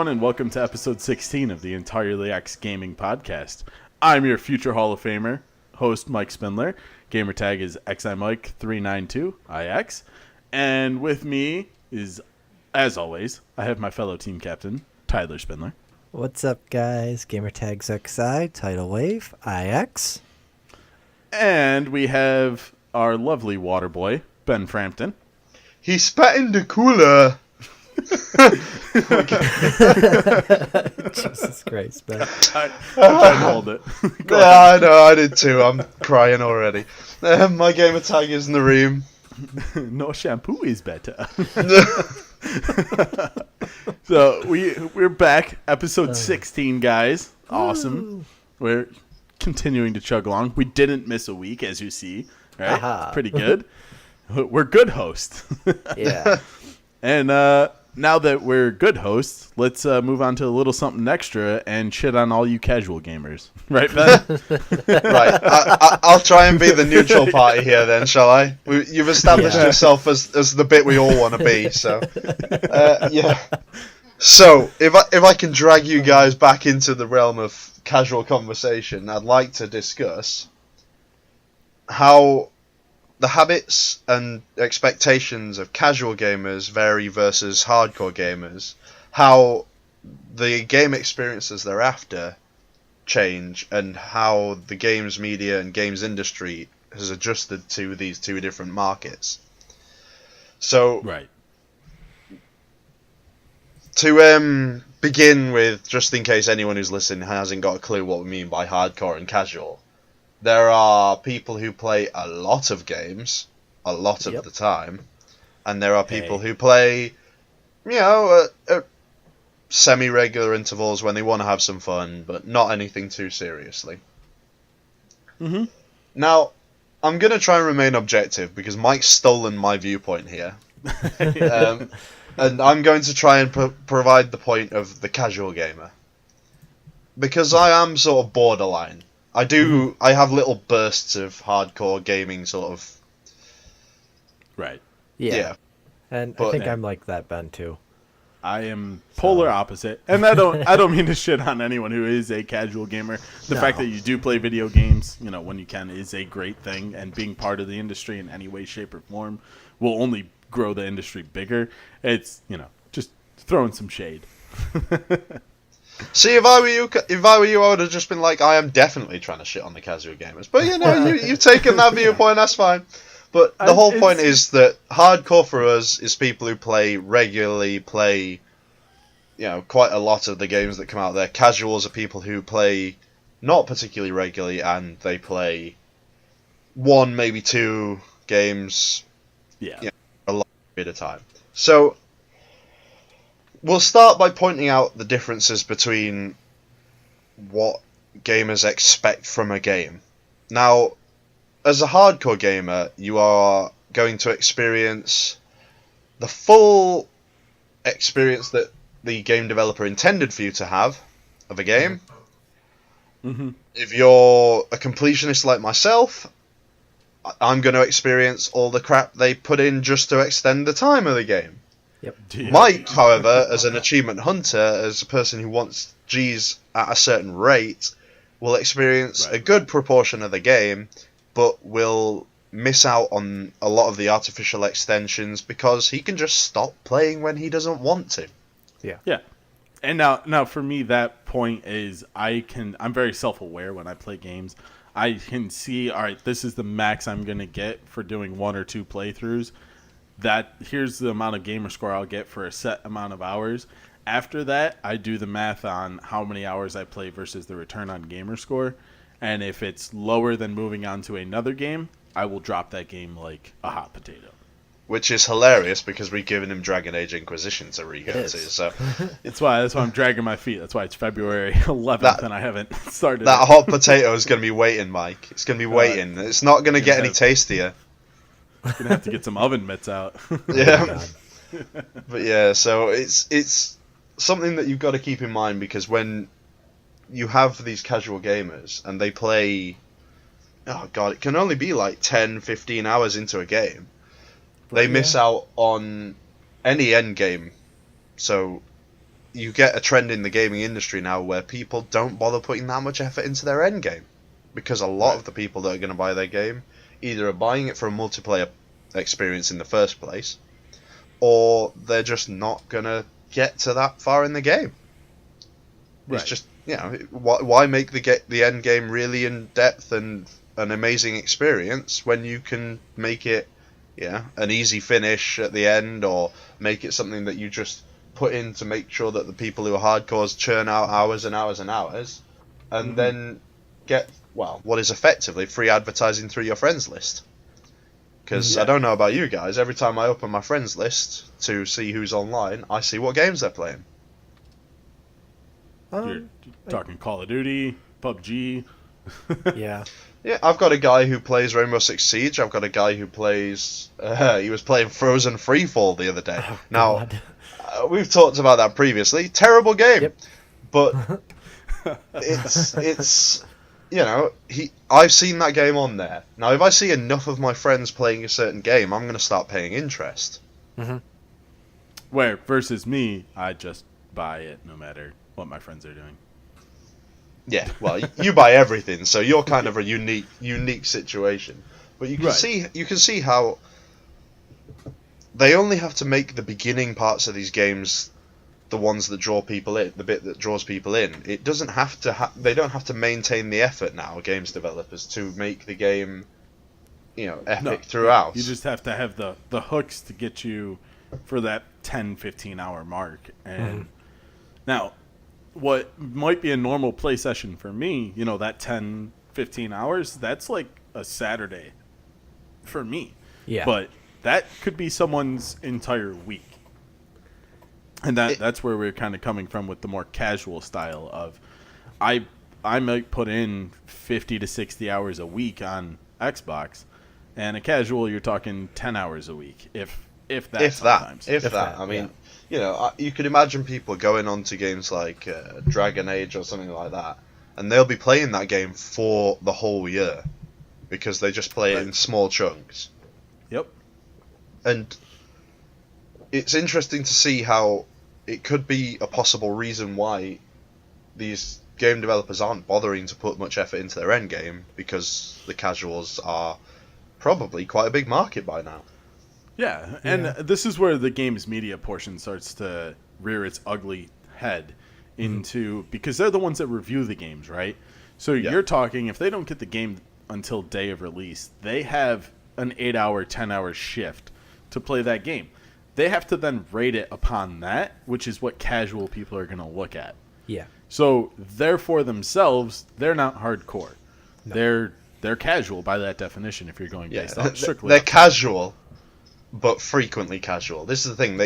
and welcome to episode 16 of the Entirely X Gaming Podcast. I'm your future Hall of Famer, host Mike Spindler. Gamertag is XIMike392IX. And with me is, as always, I have my fellow team captain, Tyler Spindler. What's up, guys? Gamertags XI, Tidal Wave, IX. And we have our lovely water boy, Ben Frampton. He spat in the cooler. Jesus Christ, man. I tried to hold it. Yeah, I know, I did too. I'm crying already. My gamer tag is Nareem. No shampoo is better. So we're back, episode 16, guys. Awesome. We're continuing to chug along. We didn't miss a week, as you see. Right? It's pretty good. We're good hosts. Yeah. And now that we're good hosts, let's move on to a little something extra and shit on all you casual gamers. Right, Ben? Right, I'll try and be the neutral party here then, shall I? You've established yourself as the bit we all want to be, so... yeah. So, if I can drag you guys back into the realm of casual conversation, I'd like to discuss how the habits and expectations of casual gamers vary versus hardcore gamers, how the game experiences they're after change, and how the games media and games industry has adjusted to these two different markets. So, Right. To begin with, just in case anyone who's listening hasn't got a clue what we mean by hardcore and casual, there are people who play a lot of games, a lot of the time, and there are people who play, you know, at semi-regular intervals when they want to have some fun, but not anything too seriously. Mm-hmm. Now, I'm going to try and remain objective, because Mike's stolen my viewpoint here. And I'm going to try and provide the point of the casual gamer. Because I am sort of borderline. I have little bursts of hardcore gaming sort of... Right. Yeah. And But- I think I'm like that, Ben, too. I am polar opposite, and I don't mean to shit on anyone who is a casual gamer. The fact that you do play video games, you know, when you can, is a great thing, and being part of the industry in any way, shape, or form will only grow the industry bigger. It's, you know, just throwing some shade. See, if I were you, I would have just been like, I am definitely trying to shit on the casual gamers. But you know, you've taken that viewpoint, that's fine. But the whole point is that hardcore for us is people who regularly play, you know, quite a lot of the games that come out there. Casuals are people who play not particularly regularly, and they play one, maybe two games a long period of time. So, we'll start by pointing out the differences between what gamers expect from a game. Now, as a hardcore gamer, you are going to experience the full experience that the game developer intended for you to have of a game. Mm-hmm. If you're a completionist like myself, I'm going to experience all the crap they put in just to extend the time of the game. Yep. Mike, however, as an achievement hunter, as a person who wants G's at a certain rate, will experience a good proportion of the game, but will miss out on a lot of the artificial extensions because he can just stop playing when he doesn't want to. Yeah. And now for me, that point is I'm very self-aware when I play games. I can see, all right, this is the max I'm going to get for doing one or two playthroughs. Here's the amount of gamer score I'll get for a set amount of hours. After that, I do the math on how many hours I play versus the return on gamer score. And if it's lower than moving on to another game, I will drop that game like a hot potato. Which is hilarious because we've given him Dragon Age Inquisition to re-go to. So that's why I'm dragging my feet. That's why it's February 11th and I haven't started. That hot potato is going to be waiting, Mike. It's going to be waiting. It's not going to get any tastier. I'm going to have to get some oven mitts out. Yeah. But yeah, so it's something that you've got to keep in mind, because when you have these casual gamers and they play, oh god, it can only be like 10, 15 hours into a game. They miss out on any end game. So you get a trend in the gaming industry now where people don't bother putting that much effort into their end game, because a lot of the people that are going to buy their game either are buying it for a multiplayer experience in the first place, or they're just not going to get to that far in the game. Right. It's just, why make the end game really in depth and an amazing experience when you can make it an easy finish at the end, or make it something that you just put in to make sure that the people who are hardcores churn out hours and hours and hours, and then get, what is effectively free advertising through your friends list. Because I don't know about you guys, every time I open my friends list to see who's online, I see what games they're playing. You're talking Call of Duty, PUBG. Yeah. Yeah, I've got a guy who plays Rainbow Six Siege. I've got a guy who plays... he was playing Frozen Freefall the other day. Oh, now, we've talked about that previously. Terrible game. Yep. But it's I've seen that game on there. Now, if I see enough of my friends playing a certain game, I'm going to start paying interest. Mm-hmm. Where, versus me, I just buy it no matter what my friends are doing. Yeah, well, you buy everything, so you're kind of a unique situation. But you can see how they only have to make the beginning parts of these games the ones that draw people in, the bit that draws people in. It doesn't have to. They don't have to maintain the effort now, games developers, to make the game, epic throughout. You just have to have the hooks to get you for that 10, 15 hour mark. And now, what might be a normal play session for me, that 10, 15 hours, that's like a Saturday for me. Yeah. But that could be someone's entire week. And that's where we're kind of coming from with the more casual style of I might put in 50 to 60 hours a week on Xbox, and a casual, you're talking 10 hours a week, if that sometimes. If that. I mean, you could imagine people going on to games like Dragon Age or something like that, and they'll be playing that game for the whole year because they just play it in small chunks. Yep. And it's interesting to see how it could be a possible reason why these game developers aren't bothering to put much effort into their end game, because the casuals are probably quite a big market by now. Yeah, and this is where the games media portion starts to rear its ugly head into, because they're the ones that review the games, right? So you're talking, if they don't get the game until day of release, they have an 8-hour, 10-hour shift to play that game. They have to then rate it upon that, which is what casual people are going to look at. Yeah. So therefore themselves, they're not hardcore. No. They're casual by that definition. If you're going based on strictly, they're casual, but frequently casual. This is the thing.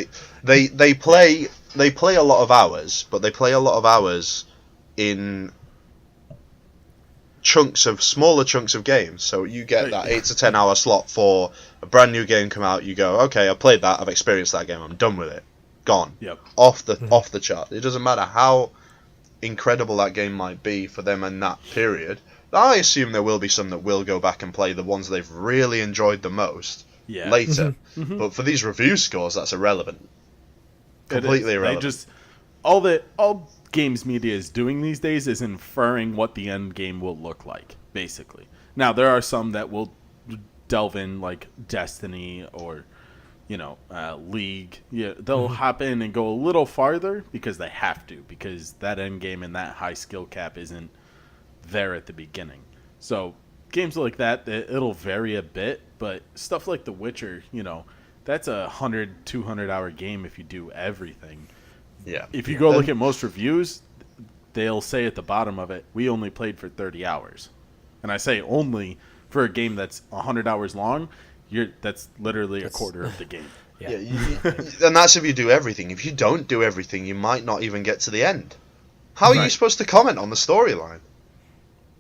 They play a lot of hours, but they play a lot of hours in smaller chunks of games. So you get that 8 to 10 hour slot for a brand new game come out. You go, okay, I played that, I've experienced that game, I'm done with it, gone. Yep. Off the chart. It doesn't matter how incredible that game might be for them in that period. I assume there will be some that will go back and play the ones they've really enjoyed the most later. But for these review scores, that's irrelevant. Completely irrelevant. All games media is doing these days is inferring what the end game will look like, basically. Now, there are some that will delve in, like Destiny or, League. Yeah, they'll hop in and go a little farther because they have to, because that end game and that high skill cap isn't there at the beginning. So games like that, it'll vary a bit, but stuff like The Witcher, that's a 100, 200 hour game if you do everything. Yeah. If you go look at most reviews, they'll say at the bottom of it, we only played for 30 hours. And I say only for a game that's 100 hours long, that's literally a quarter of the game. Yeah, and that's if you do everything. If you don't do everything, you might not even get to the end. How are you supposed to comment on the storyline?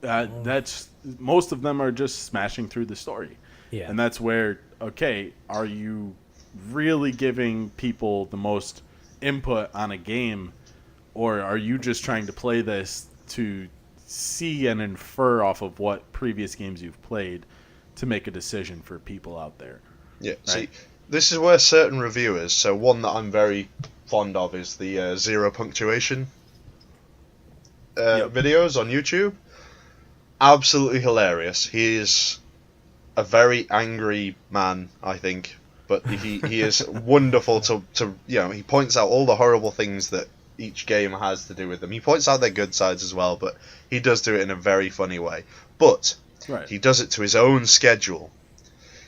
That's most of them are just smashing through the story. Yeah. And that's where, okay, are you really giving people the most input on a game, or are you just trying to play this to see and infer off of what previous games you've played to make a decision for people out there? Yeah, right? See, this is where certain reviewers, so one that I'm very fond of is the zero punctuation Yep. videos on YouTube. Absolutely hilarious. He is a very angry man, I think, but he is wonderful to he points out all the horrible things that each game has to do with them. He points out their good sides as well, but he does do it in a very funny way. But Right. he does it to his own schedule.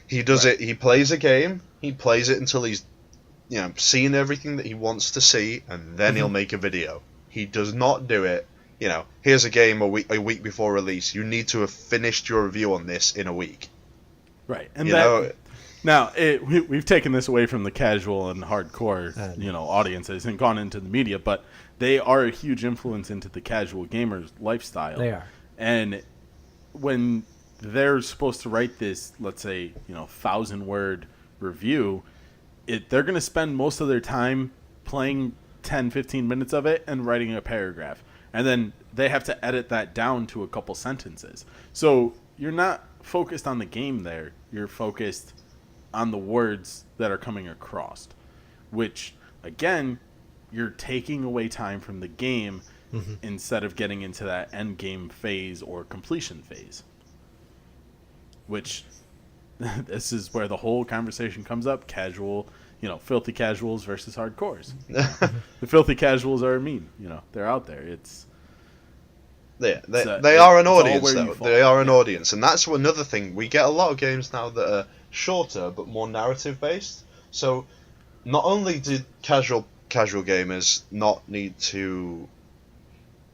He does it. He plays a game. He plays it until he's seen everything that he wants to see, and then he'll make a video. He does not do it. Here's a game a week before release. You need to have finished your review on this in a week. Right. And now we've taken this away from the casual and hardcore audiences and gone into the media, but they are a huge influence into the casual gamer's lifestyle. They are. And when they're supposed to write this, let's say 1,000-word review, they're going to spend most of their time playing 10-15 minutes of it and writing a paragraph, and then they have to edit that down to a couple sentences. So you're not focused on the game there, you're focused on the words that are coming across, which again, you're taking away time from the game instead of getting into that end game phase or completion phase, which this is where the whole conversation comes up. Casual, filthy casuals versus hardcores. The filthy casuals are mean, they're out there. They are an audience, though. They are an Yeah. audience, and that's another thing. We get a lot of games now that are shorter but more narrative based. So not only did casual gamers not need to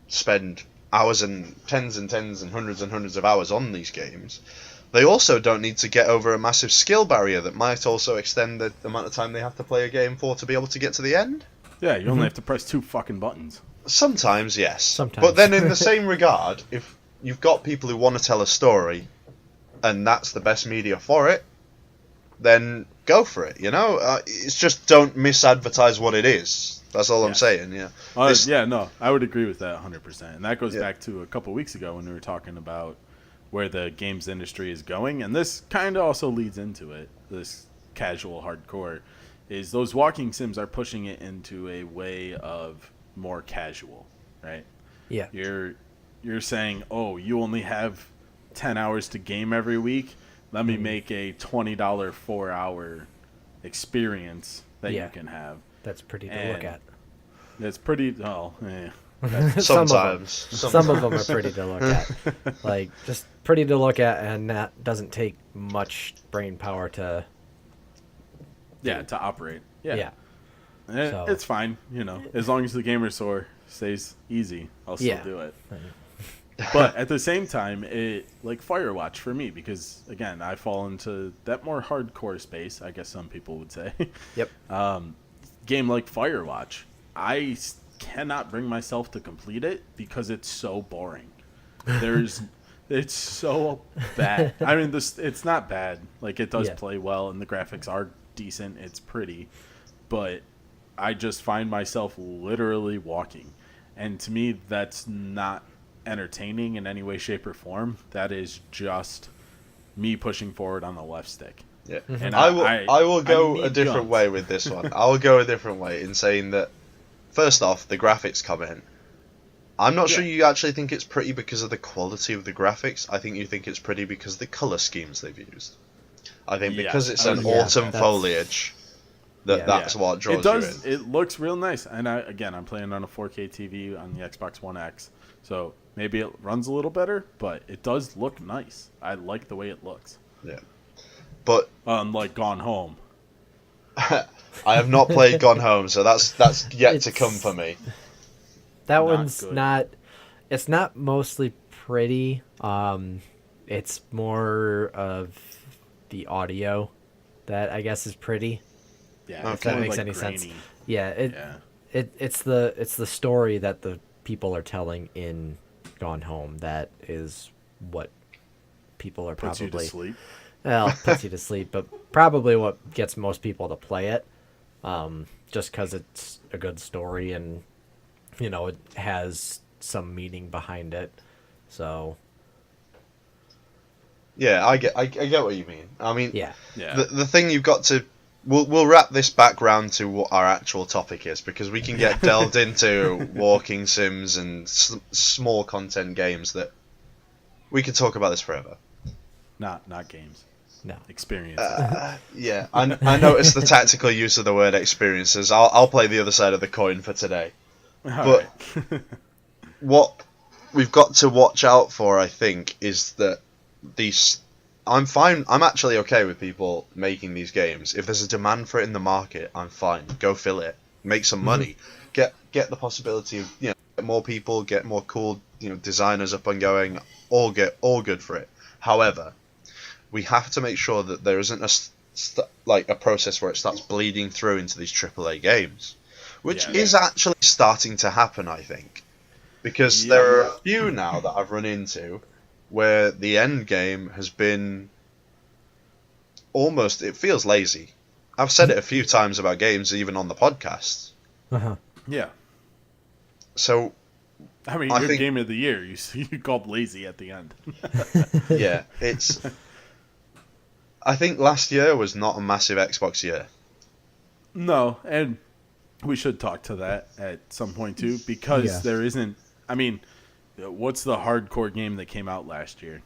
spend hours and tens and hundreds of hours on these games, they also don't need to get over a massive skill barrier that might also extend the amount of time they have to play a game for to be able to get to the end. Yeah, you only have to press 2 fucking buttons. Sometimes, yes. Sometimes. But then in the same regard, if you've got people who want to tell a story and that's the best media for it, then go for it, It's just don't misadvertise what it is. That's all I'm saying, yeah. I would agree with that 100%. And that goes back to a couple weeks ago when we were talking about where the games industry is going, and this kind of also leads into it, this casual hardcore, is those walking sims are pushing it into a way of more casual, right? Yeah. You're saying, oh, you only have 10 hours to game every week? Let me make a $20 4-hour experience that you can have. That's pretty to look at. It's pretty, Sometimes. Some of them are pretty to look at. Like, just pretty to look at, and that doesn't take much brain power to... to operate. Yeah. So- It's fine, as long as the gamer score stays easy, I'll still do it. But at the same time, like Firewatch for me, because again, I fall into that more hardcore space, I guess some people would say. Yep. Game like Firewatch, I cannot bring myself to complete it because it's so boring. It's so bad. I mean, it's not bad. Like, it does play well, and the graphics are decent. It's pretty, but I just find myself literally walking, and to me, that's not entertaining in any way, shape, or form. That is just me pushing forward on the left stick. Yeah, and I will go need a different guns. way with this one. I will go a different way in saying that, first off, the graphics comment. I'm not sure you actually think it's pretty because of the quality of the graphics. I think you think it's pretty because of the color schemes they've used. I think because it's an autumn foliage, that's what draws it does. you in. It looks real nice, and I'm playing on a 4K TV on the Xbox One X, so maybe it runs a little better, but it does look nice. I like the way it looks. Yeah, but unlike Gone Home, I have not played Gone Home, so that's yet to come for me. That Not one's good. not. It's not mostly pretty. It's more of the audio that I guess is pretty. yeah, If that makes any sense. grainy. Yeah. It's the story that the people are telling in Gone Home that is what people are Puts probably. you to sleep. Well, puts you to sleep, but probably what gets most people to play it, just because it's a good story and, it has some meaning behind it. So. Yeah, I get what you mean. I mean, Yeah. Yeah. the thing you've got to we'll wrap this back round to what our actual topic is, because we can get delved into walking sims and small content games that we could talk about this forever. Not games. No. Experiences. Yeah, I noticed the tactical use of the word experiences. I'll play the other side of the coin for today. But What we've got to watch out for, I think, is that I'm actually okay with people making these games. If there's a demand for it in the market, I'm fine. Go fill it. Make some money. Get the possibility of, get more people, get more cool, designers up and going. All good for it. However, we have to make sure that there isn't a process where it starts bleeding through into these AAA games, which is actually starting to happen, I think, because there are a few now that I've run into where the end game has been almost, it feels lazy. I've said it a few times about games, even on the podcast. Yeah. So, I mean, your game of the year, you called lazy at the end. Yeah, I think last year was not a massive Xbox year. No, and we should talk to that at some point too, because there isn't. I mean, what's the hardcore game that came out last year?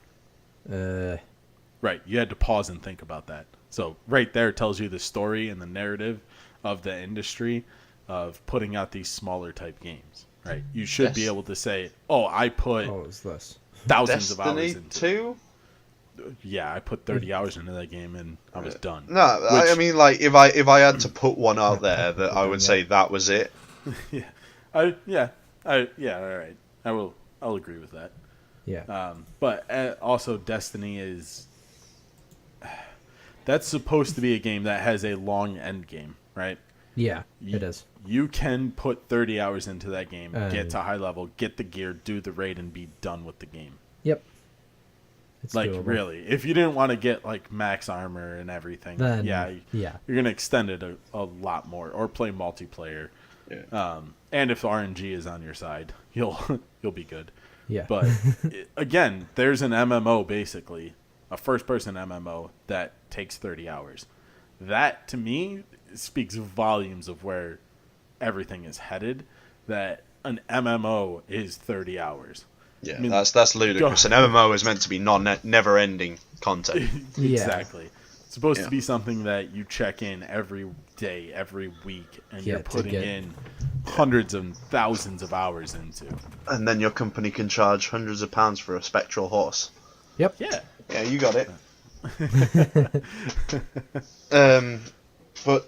Right, you had to pause and think about that. So right there tells you the story and the narrative of the industry of putting out these smaller type games. Right, you should be able to say, "Oh, I put thousands of hours into 2? Yeah, I put 30 hours into that game and I was done." No, I mean, like, if I had to put one out there, that I would say that was it. All right. I'll agree with that. Yeah. But also Destiny is, that's supposed to be a game that has a long end game, right? Yeah, it is. You can put 30 hours into that game, get to high level, get the gear, do the raid, and be done with the game. Yep. It's doable. Really, if you didn't want to get like max armor and everything, then, you're gonna extend it a lot more, or play multiplayer. Yeah. And if RNG is on your side, you'll be good. Yeah. But again, there's an MMO, basically a first-person MMO that takes 30 hours. That to me speaks volumes of where everything is headed. That an MMO is 30 hours. Yeah, I mean, that's ludicrous. An MMO is meant to be never-ending content. Exactly. It's supposed to be something that you check in every day, every week, and you're putting in hundreds of thousands of hours into. And then your company can charge hundreds of pounds for a spectral horse. Yep. Yeah. Yeah, you got it. But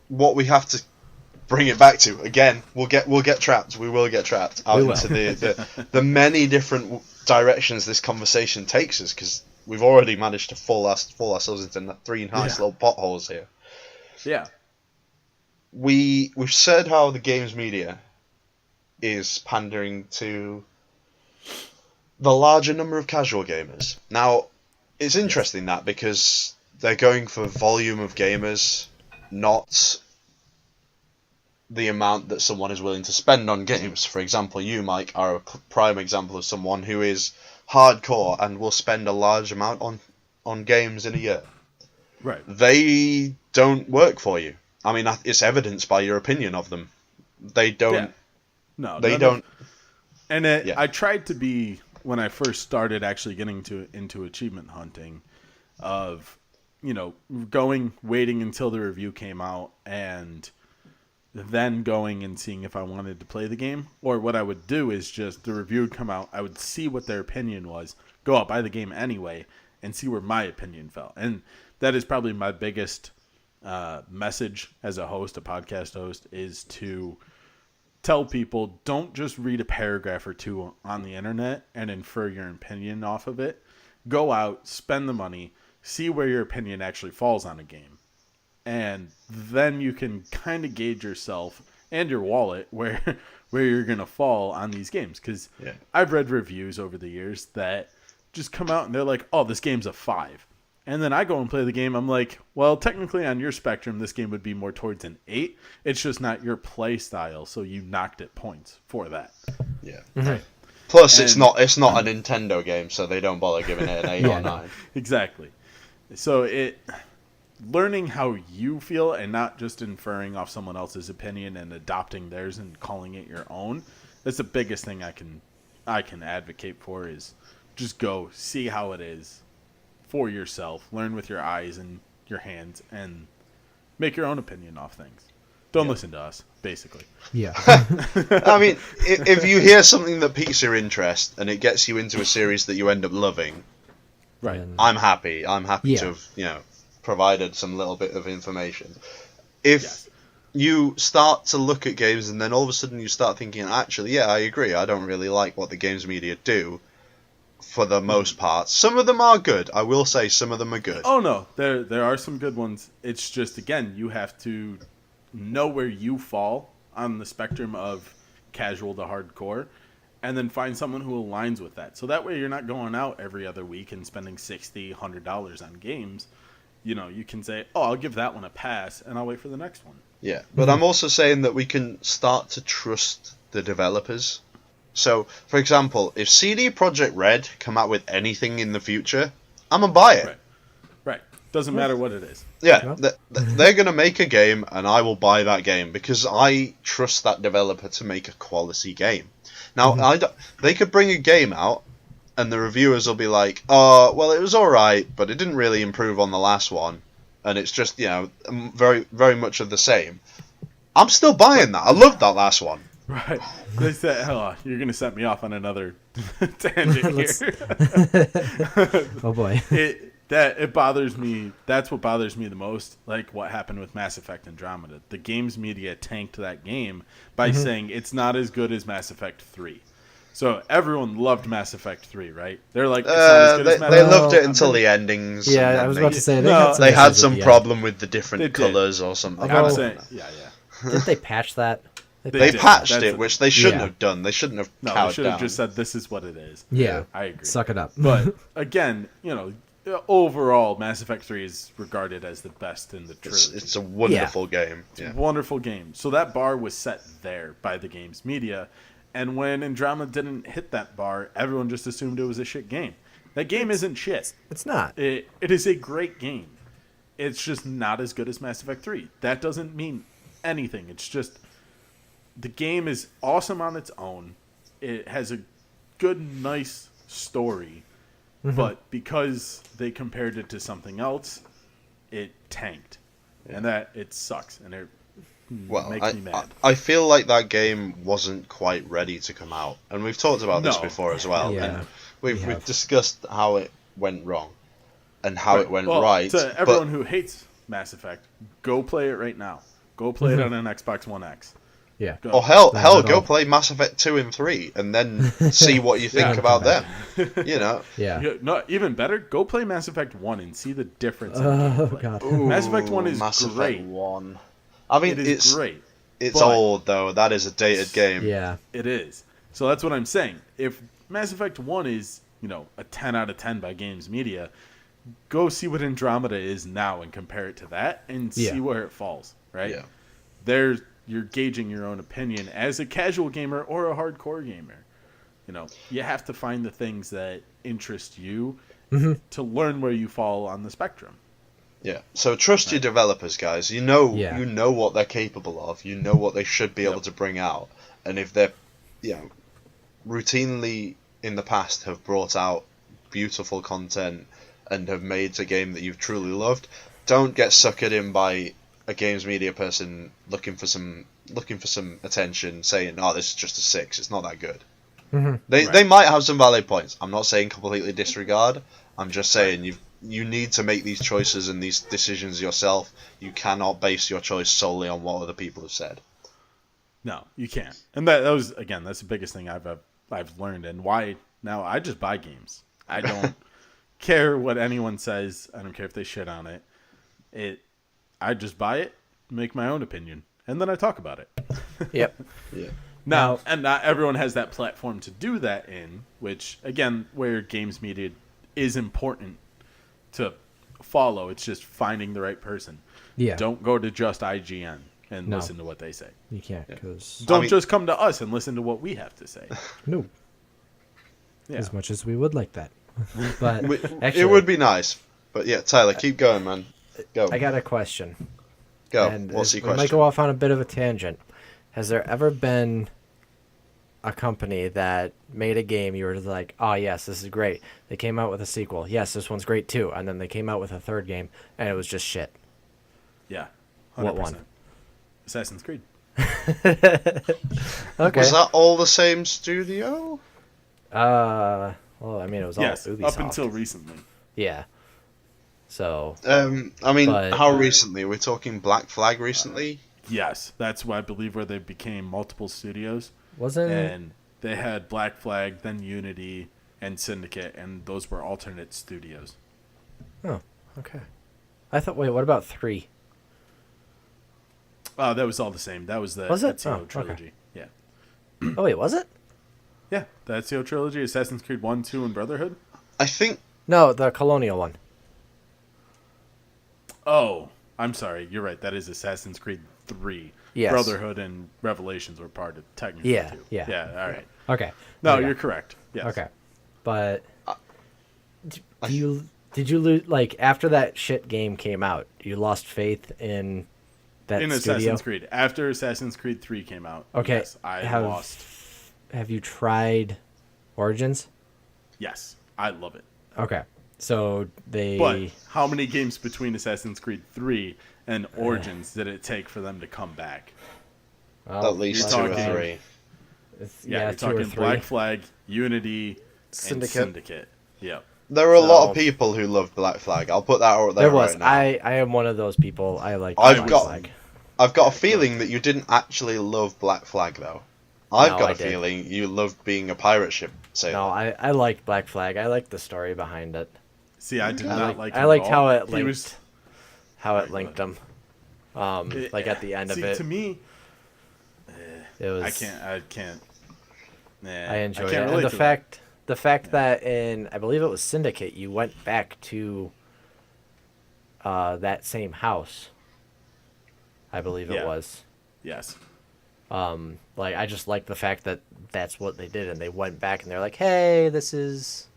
what we have to bring it back to, again, we'll get trapped. We will get trapped out into the many different directions this conversation takes us, because we've already managed to fall ourselves into 3 nice little potholes here. Yeah. We've said how the games media is pandering to the larger number of casual gamers. Now, it's interesting that, because they're going for volume of gamers, not the amount that someone is willing to spend on games. For example, you, Mike, are a prime example of someone who is hardcore and will spend a large amount on games in a year. Right. They don't work for you. I mean, it's evidenced by your opinion of them. They don't. Yeah. No, they don't. And I tried to be, when I first started actually getting into achievement hunting, of, waiting until the review came out and then going and seeing if I wanted to play the game. Or what I would do is just, the review would come out, I would see what their opinion was, go out, buy the game anyway, and see where my opinion fell. And that is probably my biggest message as a host, a podcast host, is to tell people, don't just read a paragraph or two on the internet and infer your opinion off of it. Go out, spend the money, see where your opinion actually falls on a game. And then you can kind of gauge yourself and your wallet where you're going to fall on these games. Because I've read reviews over the years that just come out and they're like, oh, this game's a 5. And then I go and play the game. I'm like, well, technically on your spectrum, this game would be more towards an 8. It's just not your play style, so you knocked it points for that. Yeah. Right. Plus, it's not a Nintendo game, so they don't bother giving it an 8 or 9. Exactly. So learning how you feel and not just inferring off someone else's opinion and adopting theirs and calling it your own. That's the biggest thing I can advocate for, is just go see how it is for yourself. Learn with your eyes and your hands and make your own opinion off things. Don't listen to us, basically. Yeah. I mean, if you hear something that piques your interest and it gets you into a series that you end up loving, Right. And- I'm happy. I'm happy Yeah. to have, provided some little bit of information. If Yes. you start to look at games and then all of a sudden you start thinking, actually, yeah, I agree, I don't really like what the games media do for the most part. Some of them are good. I will say some of them are good. Oh no, there are some good ones. It's just, again, you have to know where you fall on the spectrum of casual to hardcore, and then find someone who aligns with that. So that way you're not going out every other week and spending $60, $100 on games. You can say, oh, I'll give that one a pass, and I'll wait for the next one. Yeah, but I'm also saying that we can start to trust the developers. So, for example, if CD Projekt Red come out with anything in the future, I'm gonna buy it. Right. Doesn't matter what it is. Yeah, they're gonna make a game, and I will buy that game because I trust that developer to make a quality game. Now, they could bring a game out, and the reviewers will be like, "Oh, well, it was all right, but it didn't really improve on the last one, and it's just very, very much of the same." I'm still buying that. I loved that last one. Right. They said, oh, you're going to set me off on another tangent here. Oh boy. It bothers me. That's what bothers me the most. Like what happened with Mass Effect Andromeda. The games media tanked that game by saying it's not as good as Mass Effect 3. So everyone loved Mass Effect 3, right? They're like, it's not as good as Mass They Effect. loved it until the endings. and Yeah, then I was about to say No, they had issues some at the end. problem with the They different did. colors or something. I'm I don't saying, know. yeah. Didn't they patch that? They did. patched That's it, a- which they shouldn't Yeah. have done. They shouldn't have No, cowed they should have down. just said this is what it is. Yeah. I agree. Suck it up. But again, overall, Mass Effect 3 is regarded as the best in the trilogy. It's a wonderful game. Yeah. Wonderful game. So that bar was set there by the games media, and when Andromeda didn't hit that bar, everyone just assumed it was a shit game. That game isn't shit. It's not. It is a great game. It's just not as good as Mass Effect 3. That doesn't mean anything. It's just the game is awesome on its own. It has a good, nice story, but because they compared it to something else, it tanked, and that it sucks, and it Well, makes me mad. I feel like that game wasn't quite ready to come out, and we've talked about this No. before as well. Yeah, and we've have. discussed how it went wrong and how it went Well, right. To everyone who hates Mass Effect, go play it right now. Go play it on an Xbox One X. Yeah. Go. Or hell, at go all. play Mass Effect 2 and 3, and then see what you think Yeah. about them. You know, Yeah. Yeah, no, even better, go play Mass Effect 1 and see the difference in Oh gameplay. god. Mass Effect 1 is Mass great. Effect 1. I mean, It is it's great. It's but- old though. That is a dated game. Yeah. It is. So that's what I'm saying. If Mass Effect 1 is, a 10 out of 10 by Games Media, go see what Andromeda is now and compare it to that and see Yeah. where it falls, right? Yeah. You're gauging your own opinion as a casual gamer or a hardcore gamer. You have to find the things that interest you to learn where you fall on the spectrum. Yeah. So trust your developers, guys. You know Yeah. what they're capable of. You know what they should be able to bring out. And if they're, routinely in the past have brought out beautiful content and have made a game that you've truly loved, don't get suckered in by a games media person looking for some attention, saying, "Oh, this is just a 6. It's not that good." They might have some valid points. I'm not saying completely disregard. I'm just saying you need to make these choices and these decisions yourself. You cannot base your choice solely on what other people have said. No, you can't. And that was, again, that's the biggest thing I've learned, and why now I just buy games. I don't care what anyone says. I don't care if they shit on it. I just buy it, make my own opinion, and then I talk about it. Yep. Yeah. Now, and not everyone has that platform to do that in, which, again, where games media is important to follow. It's just finding the right person. Yeah. Don't go to just IGN and No. listen to what they say. You can't because Don't just come to us and listen to what we have to say. no. Yeah. As much as we would like that, but It actually, would be nice. But yeah, Tyler, keep going, man. Go. I got a question. Go. And What's your we might question? go off on a bit of a tangent. Has there ever been a company that made a game you were just like, oh yes, this is great. They came out with a sequel. Yes, this one's great too. And then they came out with a third game and it was just shit. Yeah. 100%. What one? Assassin's Creed. Okay. Was that all the same studio? Well, I mean, it was all Yes, Ubisoft. up until recently. Yeah. So, I mean, But- how recently? We're talking Black Flag recently? Yes, that's what I believe where they became multiple studios. wasn't... And they had Black Flag, then Unity, and Syndicate, and those were alternate studios. Oh, okay. I thought, wait, what about 3? That was all the same. That was the Was it? Ezio Oh, okay. trilogy. Yeah. Oh, wait, was it? Yeah, the Ezio trilogy, Assassin's Creed 1, 2, and Brotherhood. I think No, the Colonial one. Oh, I'm sorry. You're right. That is Assassin's Creed 3. Yes. Brotherhood and Revelations were part of technically Yeah, too. yeah. Yeah, all right. Okay. No, Okay. you're correct. Yes. Okay. But did you lose, like, after that shit game came out, you lost faith in that In studio? Assassin's Creed. After Assassin's Creed 3 came out, Okay. yes, I lost. Have you tried Origins? Yes, I love it. Okay. So they... But how many games between Assassin's Creed 3 and Origins did it take for them to come back? well, at least you're 2 or talking- 3. it's- Yeah, you're 2 or talking 3. Black Flag, Unity, Syndicate. and Syndicate. Yep. There are a lot So- of people who love Black Flag. I'll put that out there There was. right now. I am one of those people. I like I've Black got- Flag. I've got a feeling that you didn't actually love Black Flag, though. I've No, got I a did. feeling you loved being a pirate ship sailor. No, I liked Black Flag. I liked the story behind it. See, I did I not liked, like. I him liked at how all. it He linked, was- how it Sorry, go linked ahead. them. Like at the end See, of it, to me, it was. I can't. Nah, I enjoyed can't it, relate and to the fact that in, I believe it was Syndicate, you went back to that same house. I believe it Yeah. was. that. Yes. Like, I just like the fact that that's what they did, and they went back and they're like, hey, this is,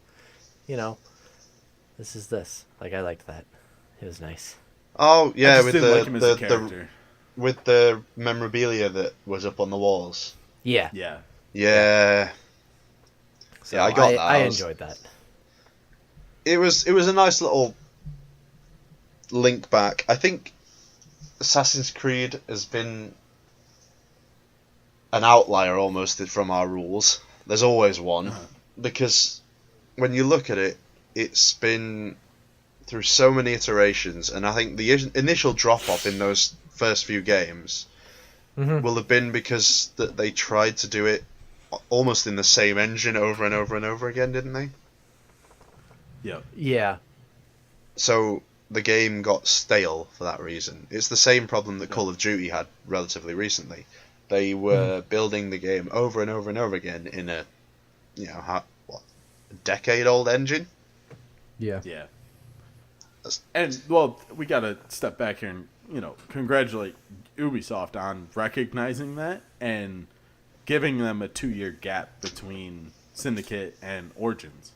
this is this. Like, I liked that. It was nice. Oh I yeah, just with didn't the, like him as a the character. with the memorabilia that was up on the walls. Yeah. Yeah. Yeah, So yeah, I got that. I enjoyed that. It was a nice little link back. I think Assassin's Creed has been an outlier almost from our rules. There's always one because when you look at it, it's been through so many iterations, and I think the initial drop off in those first few games Mhm. will have been because that they tried to do it almost in the same engine over and over and over again, didn't they? Yep. Yeah. So the game got stale for that reason. It's the same problem that Call of Duty had relatively recently. They were building the game over and over and over again in a, a decade-old engine. Yeah. Yeah. That's- And well, we gotta step back here and congratulate Ubisoft on recognizing that and giving them a 2-year gap between Syndicate and Origins.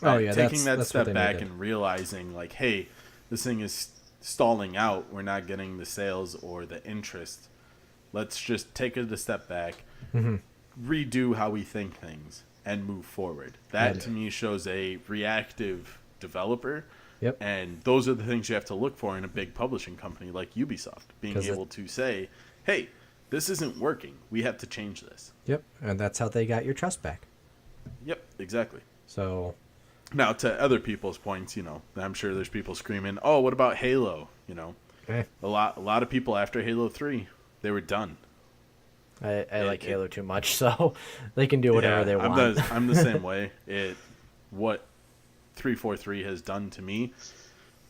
Oh, yeah, taking that that's step what they back needed. and realizing like, hey, this thing is stalling out. We're not getting the sales or the interest. Let's just take it a step back, redo how we think things, and move forward. That Yeah. to me shows a reactive developer. Yep. And those are the things you have to look for in a big publishing company like Ubisoft, being 'Cause able to say, hey, this isn't working. We have to change this. Yep. And that's how they got your trust back. Yep, exactly. So, Now, to other people's points, I'm sure there's people screaming, oh, what about Halo? eh, A lot of people after Halo 3, they were done. I like Halo too much, so they can do whatever Yeah, they want. I'm the same way. What 343 has done to me,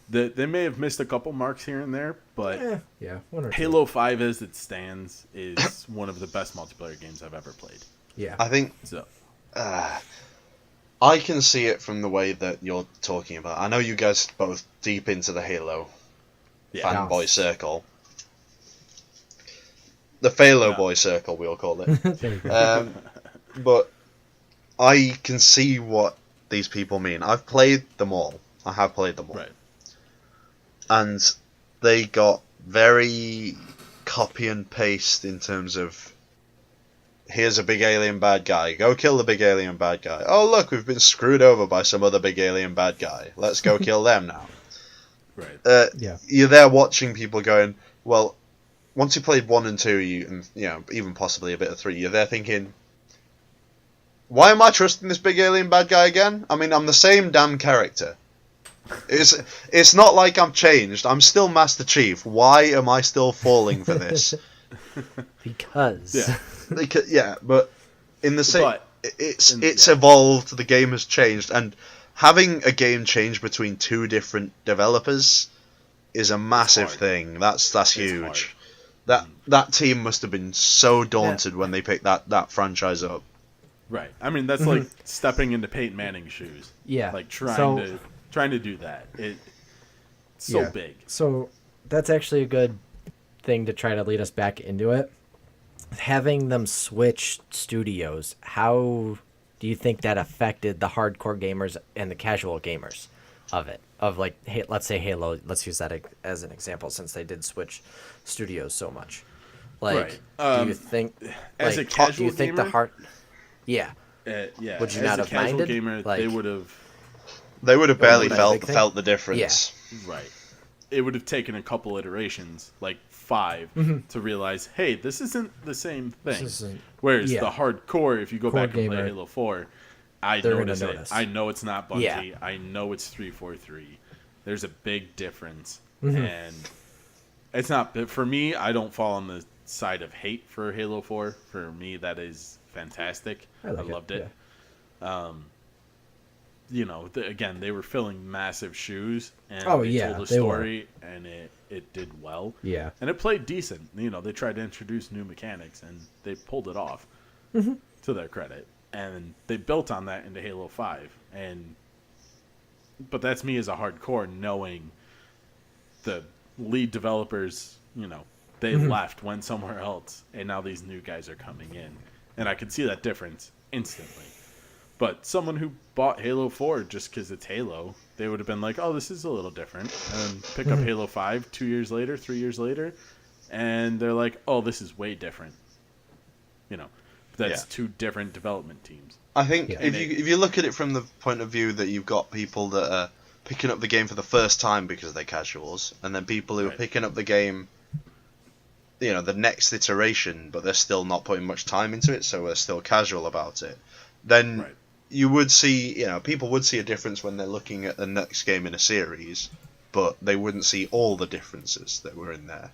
they may have missed a couple marks here and there, but Yeah, one or two. Halo 5 as it stands is one of the best multiplayer games I've ever played. Yeah. I think So, I can see it from the way that you're talking about. I know you guys both deep into the Halo yeah. fanboy circle. The Phalo Yeah. boy circle, we'll call it. There you go. But I can see what these people mean. I've played them all. I have played them all. Right. And they got very copy and paste in terms of, here's a big alien bad guy, go kill the big alien bad guy. Oh look, we've been screwed over by some other big alien bad guy. Let's go kill them now. Right. Yeah. You're there watching people going, well, once you played 1 and 2, and even possibly a bit of 3, you're there thinking, why am I trusting this big alien bad guy again? I mean, I'm the same damn character. It's not like I'm changed. I'm still Master Chief. Why am I still falling for this? Because. Yeah. But in the same, But- it's evolved. The game has changed, and having a game change between 2 different developers is a massive hard. thing. That's It's huge. That team must have been so daunted when they picked that franchise up. Right. I mean, that's like stepping into Peyton Manning's shoes. Yeah. Like trying to do that. It's so Yeah. big. So that's actually a good thing to try to lead us back into it. Having them switch studios, how do you think that affected the hardcore gamers and the casual gamers of it? Of like, hey, let's say Halo. Let's use that as an example, since they did switch studios so much. Like, Right. do you think as like, a casual do you think gamer, the hard? Yeah. Yeah. Would you as not a have casual minded? gamer, Like- they would have. They would have barely would have been a big thing? felt the difference. Right. It would have taken a couple iterations, like 5, to realize, hey, this isn't the same thing. isn't- Whereas yeah. the hardcore, if you go Core back and play gamer, Halo 4, I they're gonna notice it. notice. I know it's not Bungie. Yeah. I know it's 343. There's a big difference. Mm-hmm. And it's not, for me, I don't fall on the side of hate for Halo 4. For me, that is fantastic. I like loved it. it. Again, they were filling massive shoes, and Oh, they yeah, told a they were. story, and it did well. Yeah. And it played decent. They tried to introduce new mechanics, and they pulled it off, Mm-hmm. to their credit. And they built on that into Halo 5. But that's me as a hardcore, knowing the lead developers, they Mm-hmm. left, went somewhere else, and now these new guys are coming in. And I could see that difference instantly. But someone who bought Halo 4 just because it's Halo, they would have been like, oh, this is a little different. And pick up Halo 5 2 years later, 3 years later, and they're like, oh, this is way different. That's Yeah. 2 different development teams. I think Yeah. if you look at it from the point of view that you've got people that are picking up the game for the first time because they're casuals, and then people who are Right. picking up the game, the next iteration, but they're still not putting much time into it, so they're still casual about it, then Right. you would see, people would see a difference when they're looking at the next game in a series, but they wouldn't see all the differences that were in there.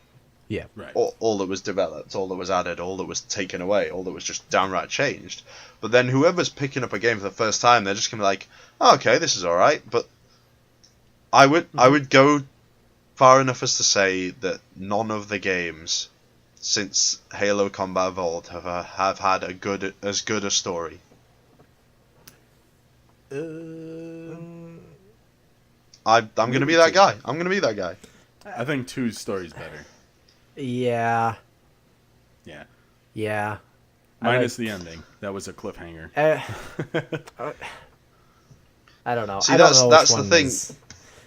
Yeah. Right. All that was developed, all that was added, all that was taken away, all that was just downright changed. But then whoever's picking up a game for the first time, they're just gonna be like, oh, okay, this is all right. But I would go far enough as to say that none of the games since Halo Combat Evolved have had as good a story. I'm gonna be that guy. I'm gonna be that guy. I think 2's story's better. Yeah. Yeah. Yeah. Minus the ending. That was a cliffhanger. I don't know. See, I don't that's know that's which the one thing. is-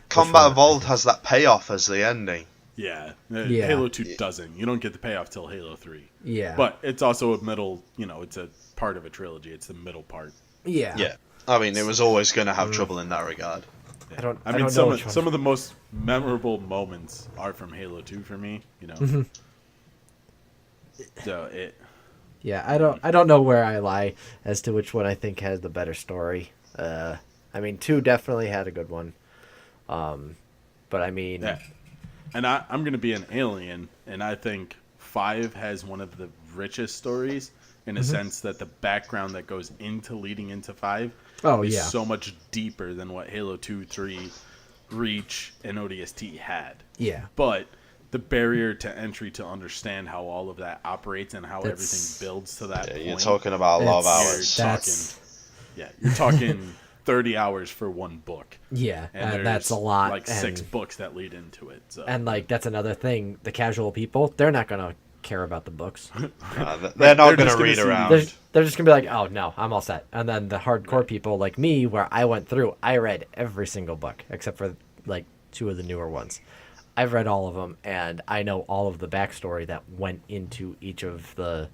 Combat one- Evolved has that payoff as the ending. Yeah. Yeah. Halo 2 doesn't. You don't get the payoff till Halo 3. Yeah. But it's also a middle, it's a part of a trilogy. It's the middle part. yeah. Yeah, I mean, it was always going to have trouble in that regard. I don't. I I mean, don't know some which one. some of the most memorable moments are from Halo 2 for me. So Yeah, I don't know where I lie as to which one I think has the better story. I mean, 2 definitely had a good one. But I mean, yeah. And I'm gonna be an alien, and I think 5 has one of the richest stories in a sense that the background that goes into leading into 5 is yeah. so much deeper than what Halo 2, 3, Reach, and ODST had. Yeah. But the barrier to entry to understand how all of that operates and how That's- everything builds to that point. You're talking about a lot of That's- hours. You're talking 30 hours for one book. Yeah, And there's that's a lot. like and, 6 books that lead into it. So and like that's another thing. The casual people, they're not gonna care about the books. They're not They're going to just gonna read see- around. They're just gonna be like, oh no, I'm all set. And then the hardcore people like me, where I went through, I read every single book except for like 2 of the newer ones. I've read all of them, and I know all of the backstory that went into each of the,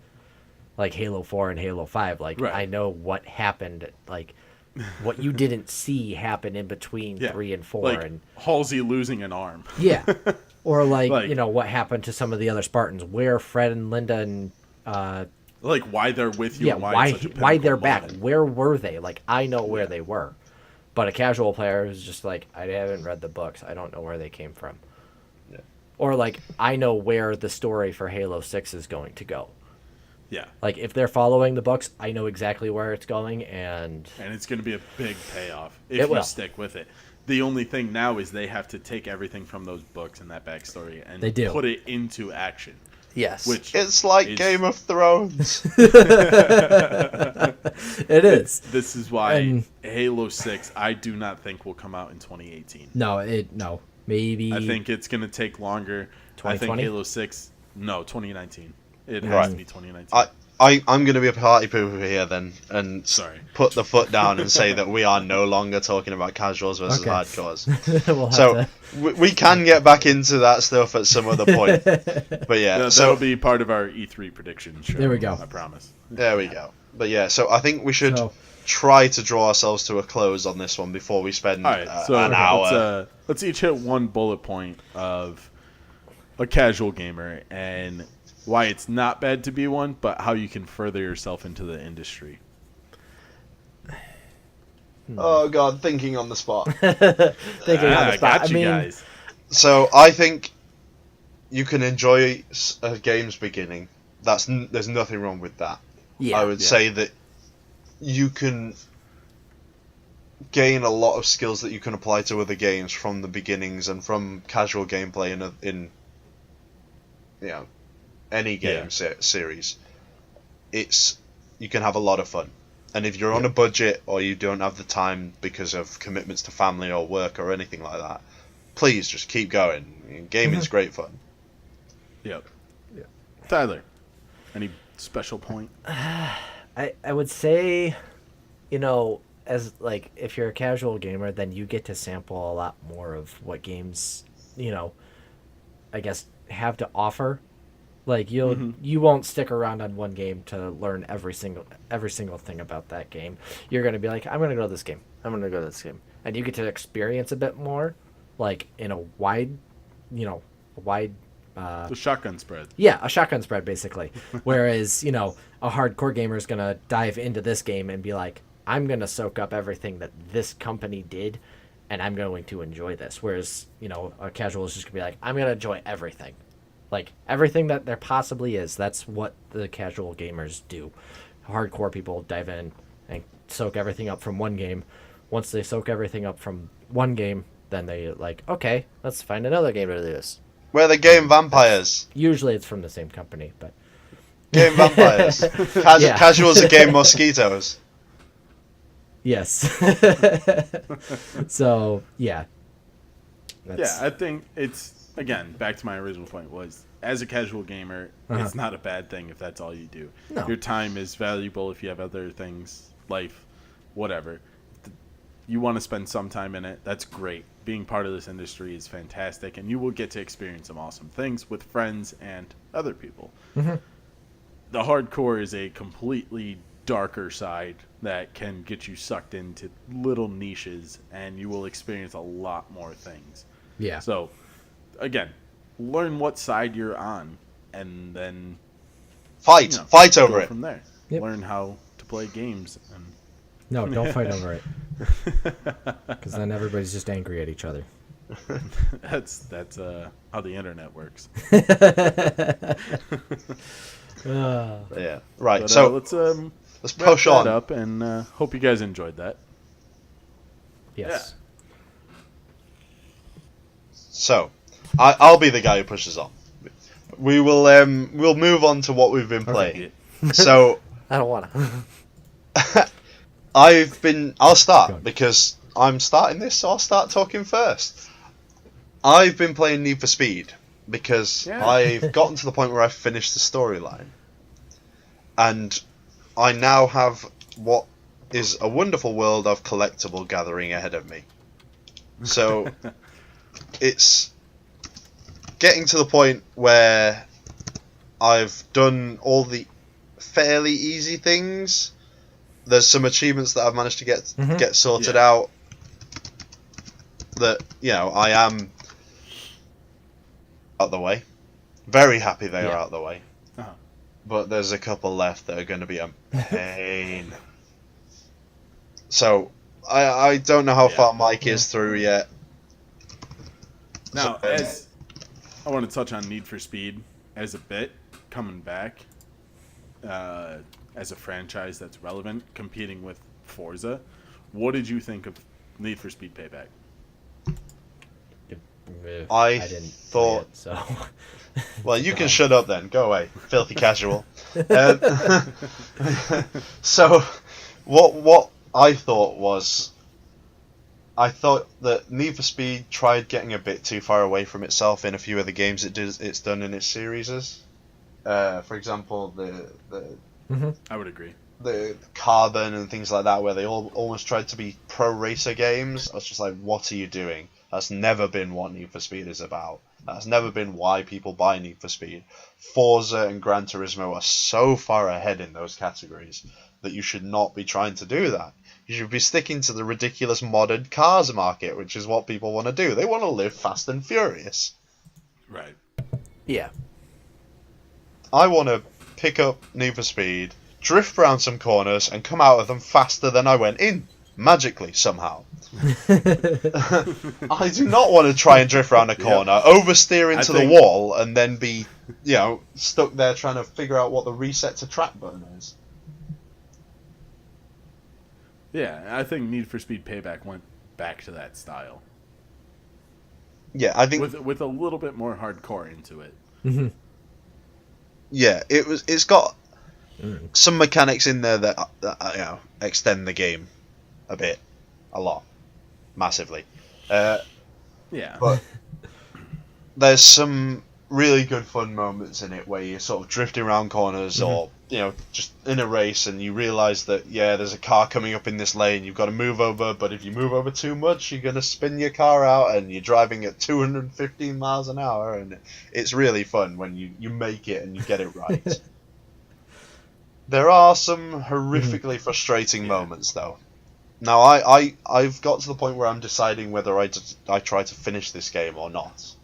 like, Halo 4 and Halo 5. Like, Right. I know what happened, like, what you didn't see happen in between 3 and 4. Like And Halsey losing an arm. yeah. Or, like, Like- you know, what happened to some of the other Spartans, where Fred and Linda and, Like why they're with you yeah, and why why, it's such a why they're pinnacle back. moment. Where were they? Like, I know where Yeah. they were. But a casual player is just like, I haven't read the books. I don't know where they came from. Yeah. Or, like, I know where the story for Halo 6 is going to go. Yeah. Like, if they're following the books, I know exactly where it's going, and And it's going to be a big payoff if It you will. stick with it. The only thing now is they have to take everything from those books and that backstory and They do. put it into action. yes, Which It's like is- Game of Thrones. it is. This is why And- Halo 6 I do not think will come out in 2018. No, maybe. I think it's going to take longer. I think 2020? Halo 6 no, 2019. It has Right. to be 2019. I'm going to be a party pooper here then and Sorry. put the foot down and say that we are no longer talking about casuals versus Okay. hardcores. we'll have So to. we can get back into that stuff at some other point. But yeah, That'll so be part of our E3 prediction show. There we go. I promise. there we go. But yeah, so I think we should So- try to draw ourselves to a close on this one before we spend All right, so an hour. let's each hit one bullet point of a casual gamer and why it's not bad to be one, but how you can further yourself into the industry. Oh god, thinking on the spot. Thinking on I the spot. got you guys. So I think you can enjoy a game's beginning. There's nothing wrong with that. yeah, I would Yeah. say that you can gain a lot of skills that you can apply to other games from the beginnings and from casual gameplay in you know any game series. You can have a lot of fun. And if you're on a budget or you don't have the time because of commitments to family or work or anything like that, please just keep going. Gaming's great fun. Yep. Tyler, any special point? I would say, you know, as like if you're a casual gamer, then you get to sample a lot more of what games, you know, I guess have to offer. Like you won't stick around on one game to learn every single thing about that game. You're gonna be like, I'm gonna go to this game. I'm gonna go to this game, and you get to experience a bit more, like in a wide, The shotgun spread. yeah, a shotgun spread basically. Whereas, you know, a hardcore gamer is going to dive into this game and be like, I'm going to soak up everything that this company did and I'm going to enjoy this. Whereas, you know, a casual is just going to be like, I'm going to enjoy everything. Like, everything that there possibly is. That's what the casual gamers do. Hardcore people dive in and soak everything up from one game. Once they soak everything up from one game, then they like, okay, let's find another game to do this. We're the game vampires. Usually it's from the same company, but Game vampires. Yeah. Casuals are game mosquitoes. yes. So, yeah. Yeah, I think it's, again, back to my original point was, as a casual gamer, it's not a bad thing if that's all you do. No. Your time is valuable if you have other things, life, whatever. You want to spend some time in it, that's great. Being part of this industry is fantastic, and you will get to experience some awesome things with friends and other people. The hardcore is a completely darker side that can get you sucked into little niches, and you will experience a lot more things. Yeah. So, again, learn what side you're on, and then Fight. you know, Fight go over it. from there. Yep. Learn how to play games, and No, don't fight over it. Because then everybody's just angry at each other. that's how the internet works. Yeah. Right. But, So let's let's wrap push that on. up, and hope you guys enjoyed that. Yes. So, I'll be the guy who pushes on. We will we'll move on to what we've been playing. So I don't want to. I'll start Go on. because I'm starting this, so I'll start talking first. I've been playing Need for Speed because Yeah. I've gotten to the point where I've finished the storyline. And I now have what is a wonderful world of collectible gathering ahead of me. So it's getting to the point where I've done all the fairly easy things. There's some achievements that I've managed to get sorted out. That I am out the way. Very happy they are out the way. Uh-huh. But there's a couple left that are going to be a pain. So I don't know how far Mike is through yet. Now, as I want to touch on Need for Speed as a bit coming back as a franchise that's relevant, competing with Forza. What did you think of Need for Speed Payback? I didn't thought. play it, so. Well, you can shut up then. Go away, filthy casual. So, what I thought was, I thought that Need for Speed tried getting a bit too far away from itself in a few of the games it's done in its series. For example, I would agree. The Carbon and things like that, where they all almost tried to be pro racer games. I was just like, what are you doing? That's never been what Need for Speed is about. That's never been why people buy Need for Speed. Forza and Gran Turismo are so far ahead in those categories that you should not be trying to do that. You should be sticking to the ridiculous modded cars market, which is what people want to do. They want to live fast and furious. Right. Yeah. I want to pick up Need for Speed, drift around some corners, and come out of them faster than I went in. Magically, somehow. I do not want to try and drift around a corner, oversteer into the wall, and then be, stuck there trying to figure out what the reset to track button is. Yeah, I think Need for Speed Payback went back to that style. Yeah, I think with a little bit more hardcore into it. Mm-hmm. Yeah, it's got some mechanics in there that extend the game a lot, massively. Yeah. But there's some really good fun moments in it where you're sort of drifting around corners or just in a race and you realise that there's a car coming up in this lane, you've got to move over, but if you move over too much you're going to spin your car out and you're driving at 215 miles an hour, and it's really fun when you make it and you get it right. There are some horrifically frustrating moments though. Now I've got to the point where I'm deciding whether I try to finish this game or not.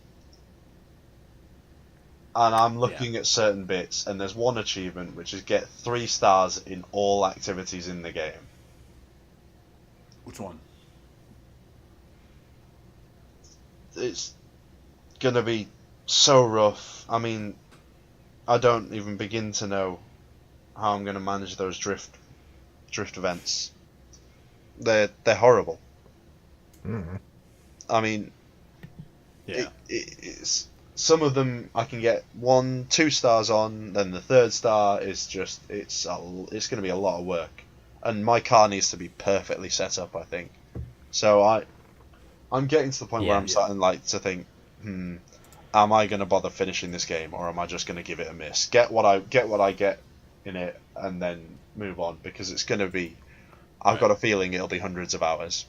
And I'm looking at certain bits, and there's one achievement which is get 3 stars in all activities in the game. Which one? It's gonna be so rough. I mean, I don't even begin to know how I'm gonna manage those drift events. They're horrible. Mm. I mean, Yeah. it's some of them I can get 1, 2 stars on, then the 3rd star is just it's going to be a lot of work, and my car needs to be perfectly set up, I think. So I'm getting to the point where I'm starting to think, am I going to bother finishing this game, or am I just going to give it a miss? Get what I get in it, and then move on, because it's going to be. I've got a feeling it'll be hundreds of hours.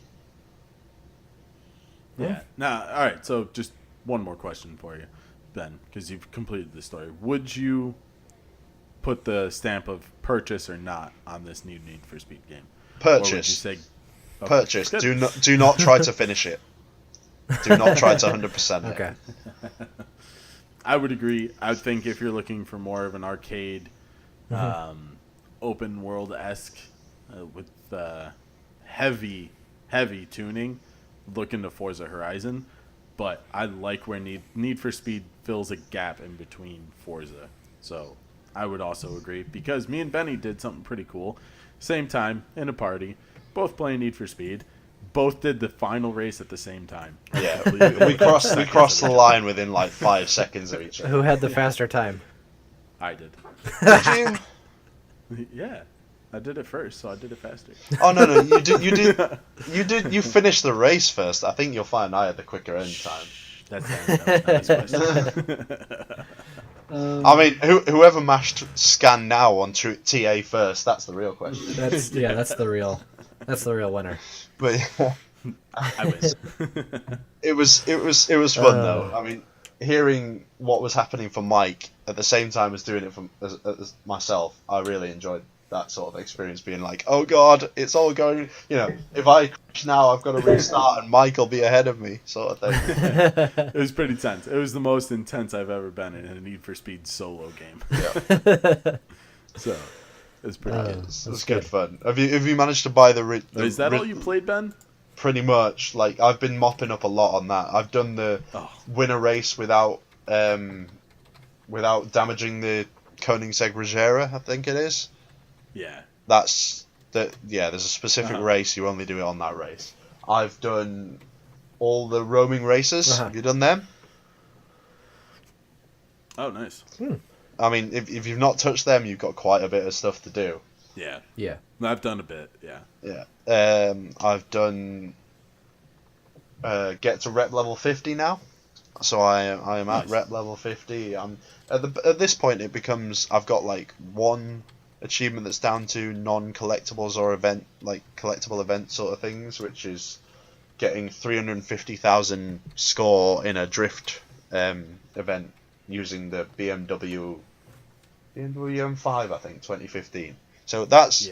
Yeah. Now, all right. So just one more question for you, Ben, because you've completed the story. Would you put the stamp of purchase or not on this new Need for Speed game? Purchase. Or would you say, Purchase. Good. Do not try to finish it. Do not try to 100% it. Okay. I would agree. I would think if you're looking for more of an arcade, open world-esque with heavy tuning, look into Forza Horizon. But I like where Need for Speed fills a gap in between Forza. So I would also agree, because me and Benny did something pretty cool. Same time, in a party, both playing Need for Speed. Both did the final race at the same time. Yeah, we crossed the line within like 5 seconds of each other. Who had the faster time? I did. Did you? Yeah. I did it first, so I did it faster. Oh no, you finished the race first. I think you'll find I had the quicker end time. That's not his question. I mean, whoever mashed scan now on TA first, that's the real question. That's the real winner. But I wish. it was fun though. I mean, hearing what was happening for Mike at the same time as doing it for as myself, I really enjoyed that sort of experience. Being like, oh god, it's all going. If I crash now, I've got to restart, and Mike will be ahead of me, sort of thing. It was pretty tense. It was the most intense I've ever been in a Need for Speed solo game. Yeah. So it was pretty good. It's good fun. Have you managed to buy the Is that all you played, Ben? Pretty much. Like, I've been mopping up a lot on that. I've done the win a race without damaging the Koenigsegg Regera, I think it is. Yeah. There's a specific race, you only do it on that race. I've done all the roaming races. Have you done them? Oh, nice. I mean, if you've not touched them, you've got quite a bit of stuff to do. Yeah. Yeah. I've done a bit, yeah. Yeah. I've done get to rep level 50 now. So I am at rep level 50. I'm at this point it becomes I've got like one achievement that's down to non-collectibles or collectible event sort of things, which is getting 350,000 score in a drift event using the BMW M5, I think, 2015. So that's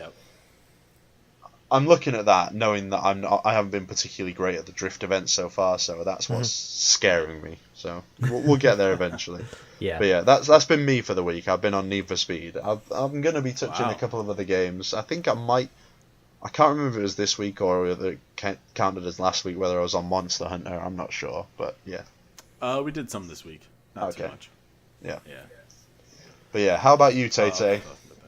I'm looking at that, knowing that I haven't been particularly great at the drift events so far, so that's what's scaring me. So we'll get there eventually. Yeah. But yeah, that's been me for the week. I've been on Need for Speed. I'm going to be touching a couple of other games. I think I can't remember if it was this week or whether it counted as last week, whether I was on Monster Hunter. I'm not sure, but yeah. We did some this week. Not too much. Yeah. Yeah. But yeah, how about you, Tay?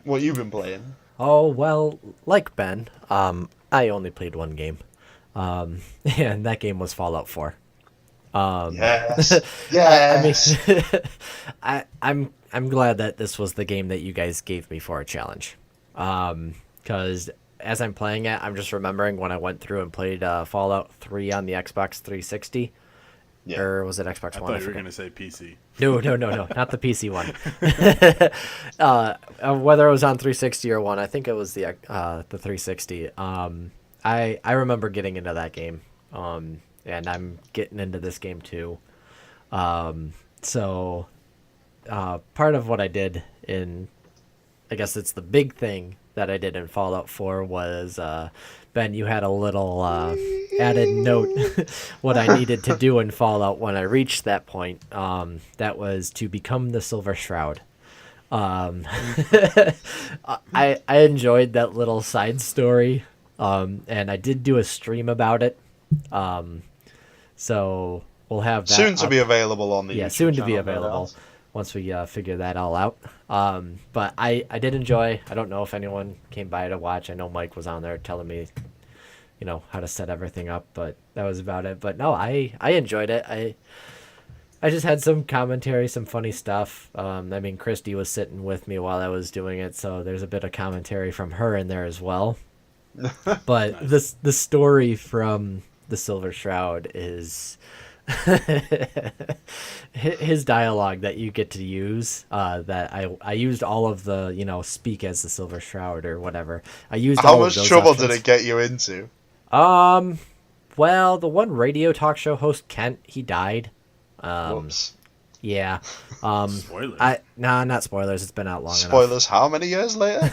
What you been playing? Oh, well, like Ben, I only played one game. And that game was Fallout 4. Yes. Yes. I'm glad that this was the game that you guys gave me for a challenge. Because as I'm playing it, I'm just remembering when I went through and played Fallout 3 on the Xbox 360. Yeah. Or was it Xbox One? I thought you were going to say PC. No, not the PC one. Whether it was on 360 or one, I think it was the 360. I remember getting into that game, and I'm getting into this game too. So part of what I did I guess it's the big thing that I did in Fallout 4 was, Ben, you had a little added note what I needed to do in Fallout when I reached that point. That was to become the Silver Shroud. I enjoyed that little side story, and I did do a stream about it. So we'll have that soon to be available on the YouTube soon to be channel, available once we figure that all out. But I did enjoy. I don't know if anyone came by to watch. I know Mike was on there telling me, how to set everything up, but that was about it. But no, I enjoyed it. I just had some commentary, some funny stuff. I mean, Christy was sitting with me while I was doing it, so there's a bit of commentary from her in there as well. But Nice. the story from the Silver Shroud is his dialogue that you get to use. That I used all of the speak as the Silver Shroud or whatever. I used How all much of those trouble options. did it get you into? Well, the one radio talk show host, Kent, he died. Whoops. Yeah. Spoilers. Not spoilers. It's been out long enough. Spoilers how many years later?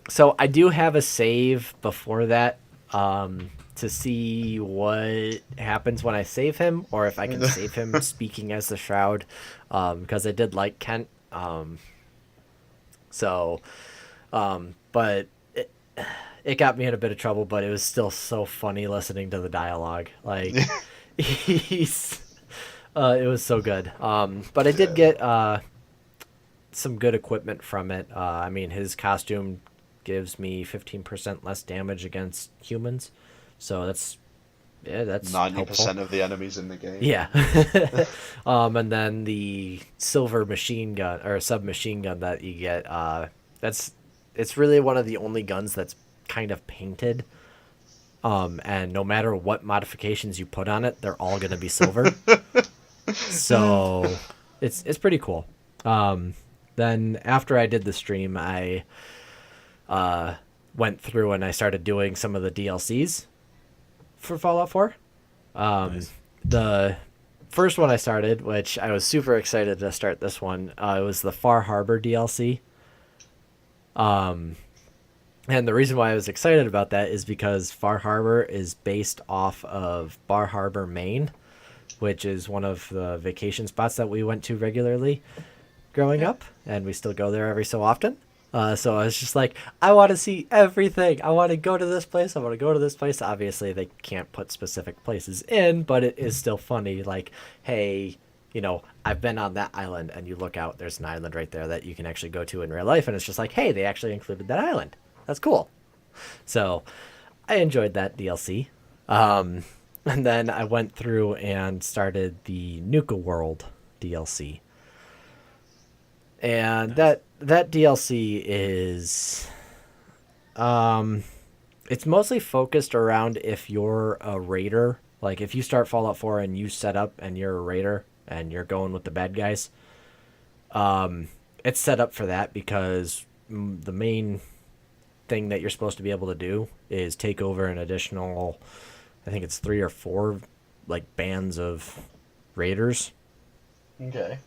So I do have a save before that to see what happens when I save him, or if I can save him speaking as the Shroud, because I did like Kent. But it got me in a bit of trouble, but it was still so funny listening to the dialogue. Like, it was so good. But I did get some good equipment from it. I mean, his costume gives me 15% less damage against humans, so that's 90% of the enemies in the game. Yeah. And then the silver machine gun or submachine gun that you get, it's really one of the only guns that's kind of painted. And no matter what modifications you put on it, they're all going to be silver. So it's pretty cool. Then after I did the stream, I went through and I started doing some of the DLCs for Fallout 4. Nice. The first one I started, which I was super excited to start this one, it was the Far Harbor DLC. And the reason why I was excited about that is because Far Harbor is based off of Bar Harbor, Maine, which is one of the vacation spots that we went to regularly growing up, and we still go there every so often. So I was just like, I want to see everything. I want to go to this place. I want to go to this place. Obviously, they can't put specific places in, but it is still funny. Like, hey, you know, I've been on that island, and you look out, there's an island right there that you can actually go to in real life, and it's just like, hey, they actually included that island. That's cool. So I enjoyed that DLC. And then I went through and started the Nuka World DLC. And that DLC is it's mostly focused around if you're a raider. Like if you start Fallout 4 and you set up and you're a raider and you're going with the bad guys, it's set up for that because the main thing that you're supposed to be able to do is take over an additional, I think it's 3 or 4 like bands of raiders. Okay.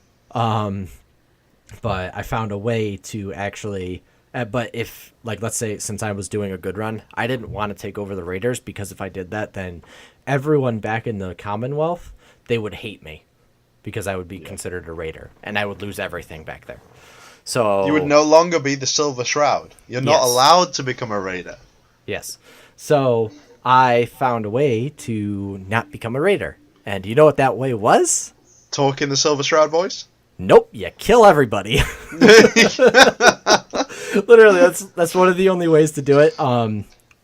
But I found a way to actually, but if, like, let's say, since I was doing a good run, I didn't want to take over the raiders, because if I did that, then everyone back in the Commonwealth, they would hate me, because I would be considered a raider, and I would lose everything back there. So You would no longer be the Silver Shroud. You're not Yes. allowed to become a raider. Yes. So I found a way to not become a raider. And do you know what that way was? Talk in the Silver Shroud voice? Nope, you kill everybody. Literally, that's one of the only ways to do it.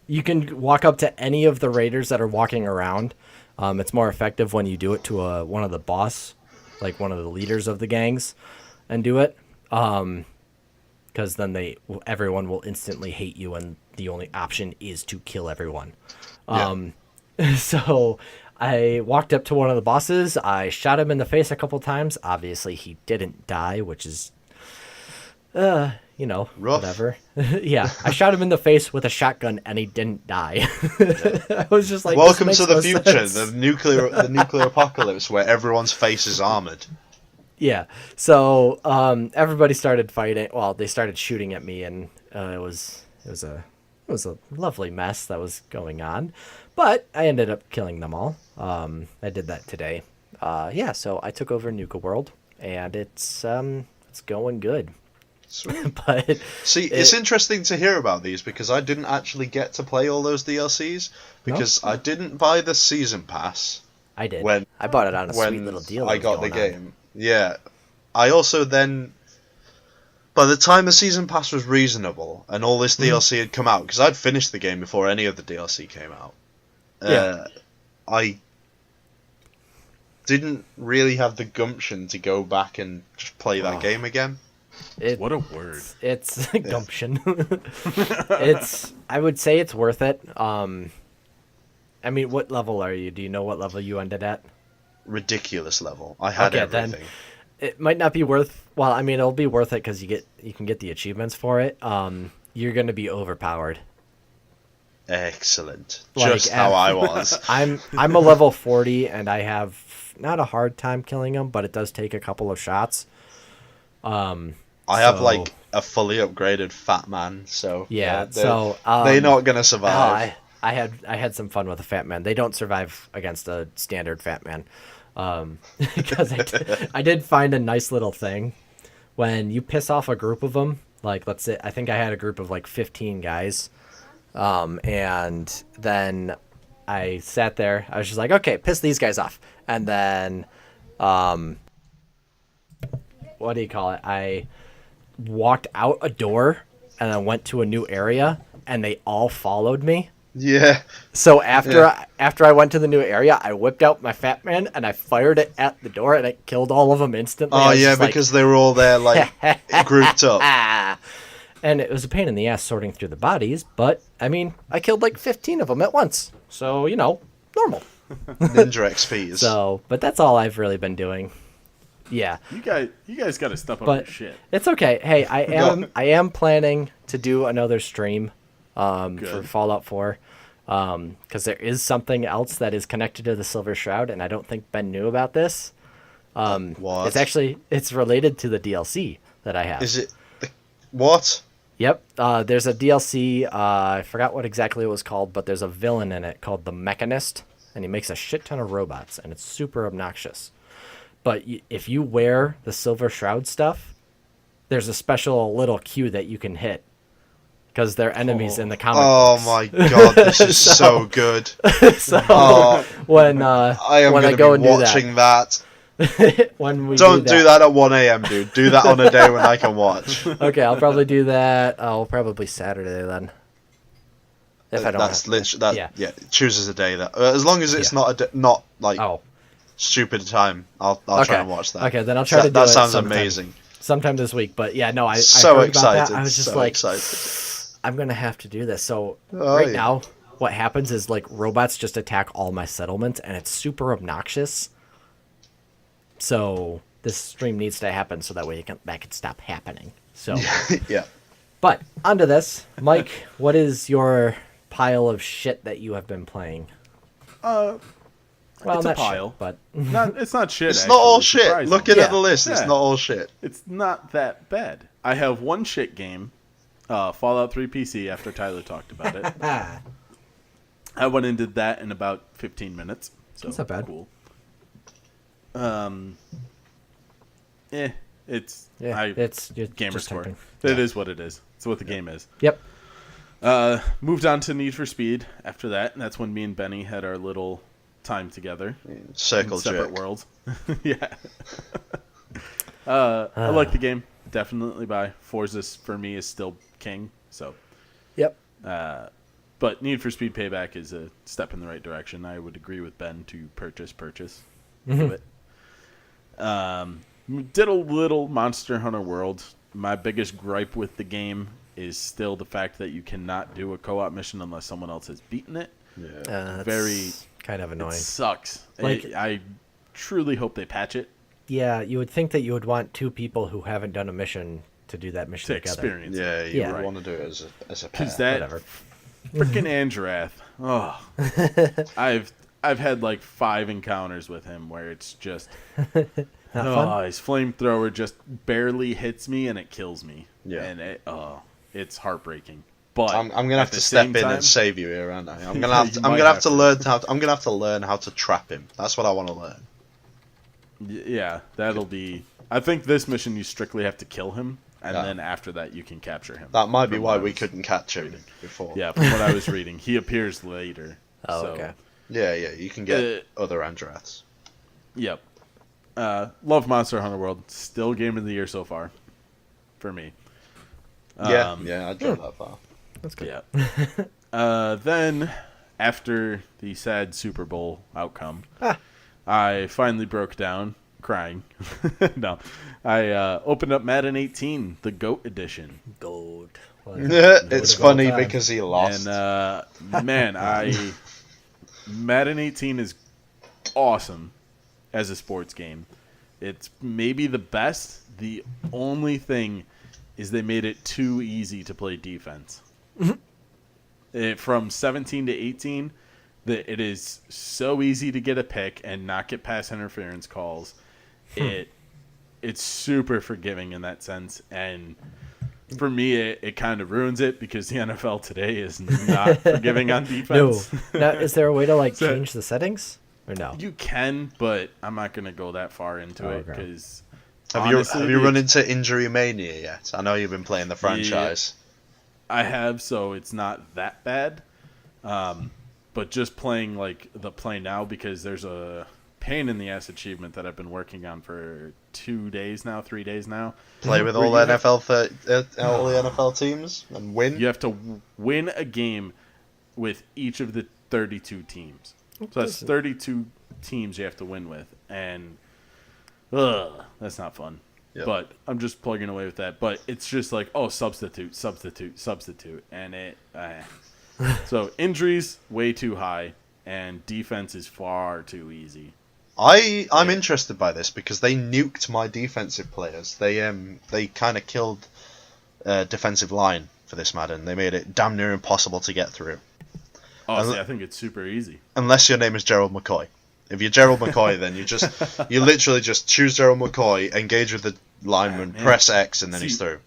You can walk up to any of the raiders that are walking around. It's more effective when you do it to one of the boss, like one of the leaders of the gangs, and do it. Because then everyone will instantly hate you, and the only option is to kill everyone. So I walked up to one of the bosses. I shot him in the face a couple times. Obviously, he didn't die, which is, rough. Whatever. Yeah, I shot him in the face with a shotgun, and he didn't die. I was just like, Welcome this to makes the no future, sense. the nuclear apocalypse, where everyone's face is armored. Yeah. So everybody started fighting. Well, they started shooting at me, and it was a lovely mess that was going on. But I ended up killing them all. I did that today. So I took over Nuka World, and it's going good. Sweet. But See, it's interesting to hear about these because I didn't actually get to play all those DLCs because I didn't buy the season pass. I did. When I bought it on a sweet when little deal. I that was got the going on. game. Yeah. I also then, by the time the season pass was reasonable and all this DLC had come out, because I'd finished the game before any of the DLC came out, I didn't really have the gumption to go back and just play that game again. What a word. It's gumption. I would say it's worth it. I mean, what level are you? Do you know what level you ended at? Ridiculous level. I had everything. Then it might not be worth. Well, I mean, it'll be worth it because you can get the achievements for it. You're going to be overpowered. Excellent. Like, Just how I was. I'm a level 40, and I have not a hard time killing them, but it does take a couple of shots. I have like a fully upgraded Fat Man, so yeah. they're not gonna survive. I had some fun with a Fat Man. They don't survive against a standard Fat Man, because I did find a nice little thing when you piss off a group of them. Like, let's say I think I had a group of like 15 guys, and then I sat there. I was just like, okay, piss these guys off, and then what do you call it? I walked out a door and I went to a new area, and they all followed me. Yeah. So after I went to the new area, I whipped out my Fat Man and I fired it at the door, and it killed all of them instantly. Oh yeah, because they were all there like grouped up. And it was a pain in the ass sorting through the bodies, but I mean, I killed like 15 of them at once. So, normal. Ninja XPs. So, but that's all I've really been doing. Yeah. You guys got to step up But your shit. it's okay. Hey, I am planning to do another stream for Good. Fallout 4. because there is something else that is connected to the Silver Shroud, and I don't think Ben knew about this. What? It's related to the DLC that I have. Is it? What? Yep. There's a DLC. I forgot what exactly it was called, but there's a villain in it called the Mechanist, and he makes a shit ton of robots, and it's super obnoxious. But if you wear the Silver Shroud stuff, there's a special little cue that you can hit because they're enemies in the comic Oh books. my god, this is so good. So Oh, when I am when going I go to and be do watching that. when we Don't do that at 1 a.m., dude. Do that on a day when I can watch. Okay, I'll probably do that. Probably Saturday then. If I don't. That's have- literally yeah. It chooses a day that as long as it's Yeah. not like Oh, stupid time. I'll okay. try and watch that. Okay, then I'll try to do that it sounds sometime. amazing. Sometime this week. But yeah, no, I So heard excited. about that. I was just so like, excited. I'm gonna have to do this. So Oh, right yeah. now, what happens is like robots just attack all my settlements, and it's super obnoxious. So this stream needs to happen so that way that can stop happening. So, Yeah. but onto this, Mike. What is your pile of shit that you have been playing? Well, It's a not pile. shit, but It's not shit. It's not all actually, shit. surprisingly. Looking Yeah. at the list, it's Yeah. not all shit. It's not that bad. I have one shit game, Fallout 3 PC. After Tyler talked about it, I went and did that in about 15 minutes. So That's not bad. Cool. It's yeah, it's you're gamer just score. typing. It is what it is. It's what the game is. Yep. Moved on to Need for Speed after that, and that's when me and Benny had our little time together. Circle Separate jerk. worlds. Yeah. I like the game. Definitely buy. Forza for me is still king. So, Yep. but Need for Speed Payback is a step in the right direction. I would agree with Ben to purchase. Do it. Did a little Monster Hunter World. My biggest gripe with the game is still the fact that you cannot do a co-op mission unless someone else has beaten it. Yeah. That's Very- kind of annoying. It sucks. Like- I truly hope they patch it Yeah, you would think that you would want two people who haven't done a mission to do that mission to together. experience it. Yeah, you Yeah. would want to do it as a Because pair. that Whatever. freaking Andrath. Oh, I've had like 5 encounters with him where it's just Not fun? his flamethrower just barely hits me and it kills me. Yeah. And it's heartbreaking. But I'm gonna have at to the step same in time- and save you here, aren't I? I'm gonna Yeah, have you to. I'm might gonna have have to to. learn how. I'm gonna have to learn how to trap him. That's what I want to learn. Yeah, that'll be. I think this mission you strictly have to kill him, and Yeah. then after that you can capture him. That might be From why what I we was couldn't catch him reading. before. Yeah, from what I was reading, he appears later. Oh, so, okay. Yeah. You can get other Andraths. Yep. Love Monster Hunter World. Still game of the year so far, for me. Yeah, I'd go that far. That's good. Yeah. Then, after the sad Super Bowl outcome, Ah. I finally broke down, crying. No, I opened up Madden 18, the GOAT edition, Gold. It's go funny time. because he lost. and man, Madden 18 is awesome as a sports game. It's maybe the best. The only thing is they made it too easy to play defense. From 17 to 18, it is so easy to get a pick and not get pass interference calls. It's super forgiving in that sense, and for me, it kind of ruins it because the NFL today is not forgiving on No. defense. Now, is there a way to like So- change the settings or no? You can, but I'm not going to go that far into it Okay. because have you run into Injury Mania yet? I know you've been playing the franchise. I have, so it's not that bad. But just playing like the play now, because there's a pain in the ass achievement that I've been working on for 3 days now. Play with Where all you the have- all the NFL teams and win. You have to win a game with each of the 32 teams. So that's 32 teams you have to win with, and that's not fun. Yep. But I'm just plugging away with that. But it's just like, substitute, and it. So injuries way too high, and defense is far too easy. I'm interested by this because they nuked my defensive players. They kind of killed defensive line for this Madden. They made it damn near impossible to get through. Oh, see, I think it's super easy. Unless your name is Gerald McCoy. If you're Gerald McCoy, then you literally just choose Gerald McCoy, engage with the lineman, press X, and then he's through.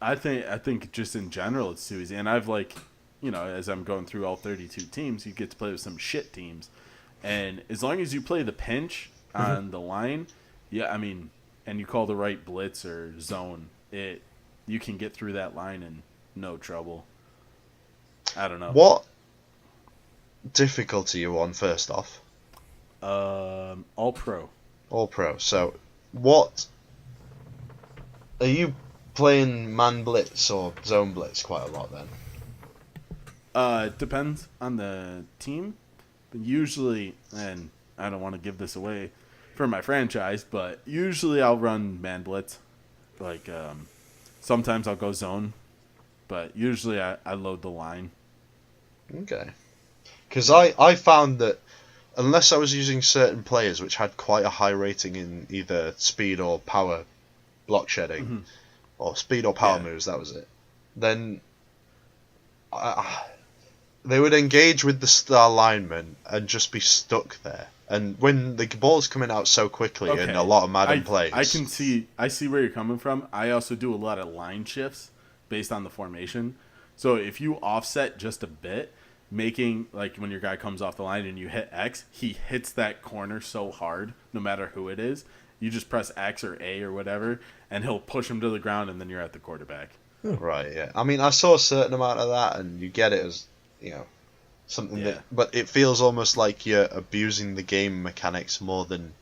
I think just in general it's too easy. And I've as I'm going through all 32 teams, you get to play with some shit teams. And as long as you play the pinch on the line, and you call the right blitz or zone, you can get through that line in no trouble. I don't know. What difficulty are you on first off? All pro. All pro. So, what are you playing? Man blitz or zone blitz quite a lot then? It depends on the team, but usually, and I don't want to give this away for my franchise, but usually I'll run man blitz. Sometimes I'll go zone, but usually I load the line. Okay. Because I found that unless I was using certain players which had quite a high rating in either speed or power block shedding, or speed or power moves, that was it, then they would engage with the star lineman and just be stuck there. And when the ball's coming out so quickly in a lot of Madden plays... I see where you're coming from. I also do a lot of line shifts based on the formation. So if you offset just a bit, making, when your guy comes off the line and you hit X, he hits that corner so hard, no matter who it is. You just press X or A or whatever, and he'll push him to the ground, and then you're at the quarterback. Right, yeah. I mean, I saw a certain amount of that, and you get it as, something that... But it feels almost like you're abusing the game mechanics more than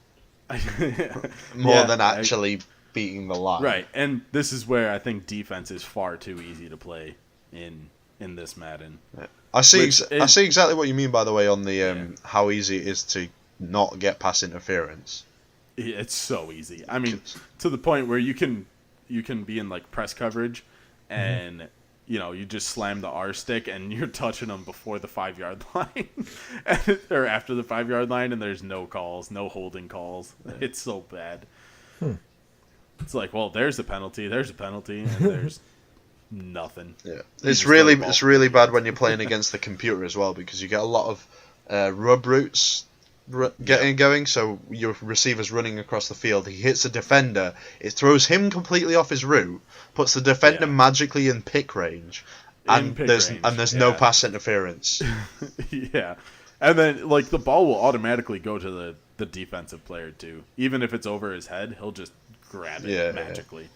actually beating the line. Right, and this is where I think defense is far too easy to play in this Madden. Yeah. I see exactly what you mean, by the way, on the how easy it is to not get pass interference. It's so easy. I mean, to the point where you can be in press coverage, and you just slam the R stick and you're touching them before the 5-yard line, or after the 5-yard line, and there's no calls, no holding calls. It's so bad. It's well, there's a penalty, and there's nothing. Yeah, it's really bad when you're playing against the computer as well, because you get a lot of rub routes getting going. So your receiver's running across the field, he hits a defender, it throws him completely off his route, puts the defender magically in pick range, and there's no pass interference. Yeah, and then the ball will automatically go to the defensive player too, even if it's over his head, he'll just grab it magically.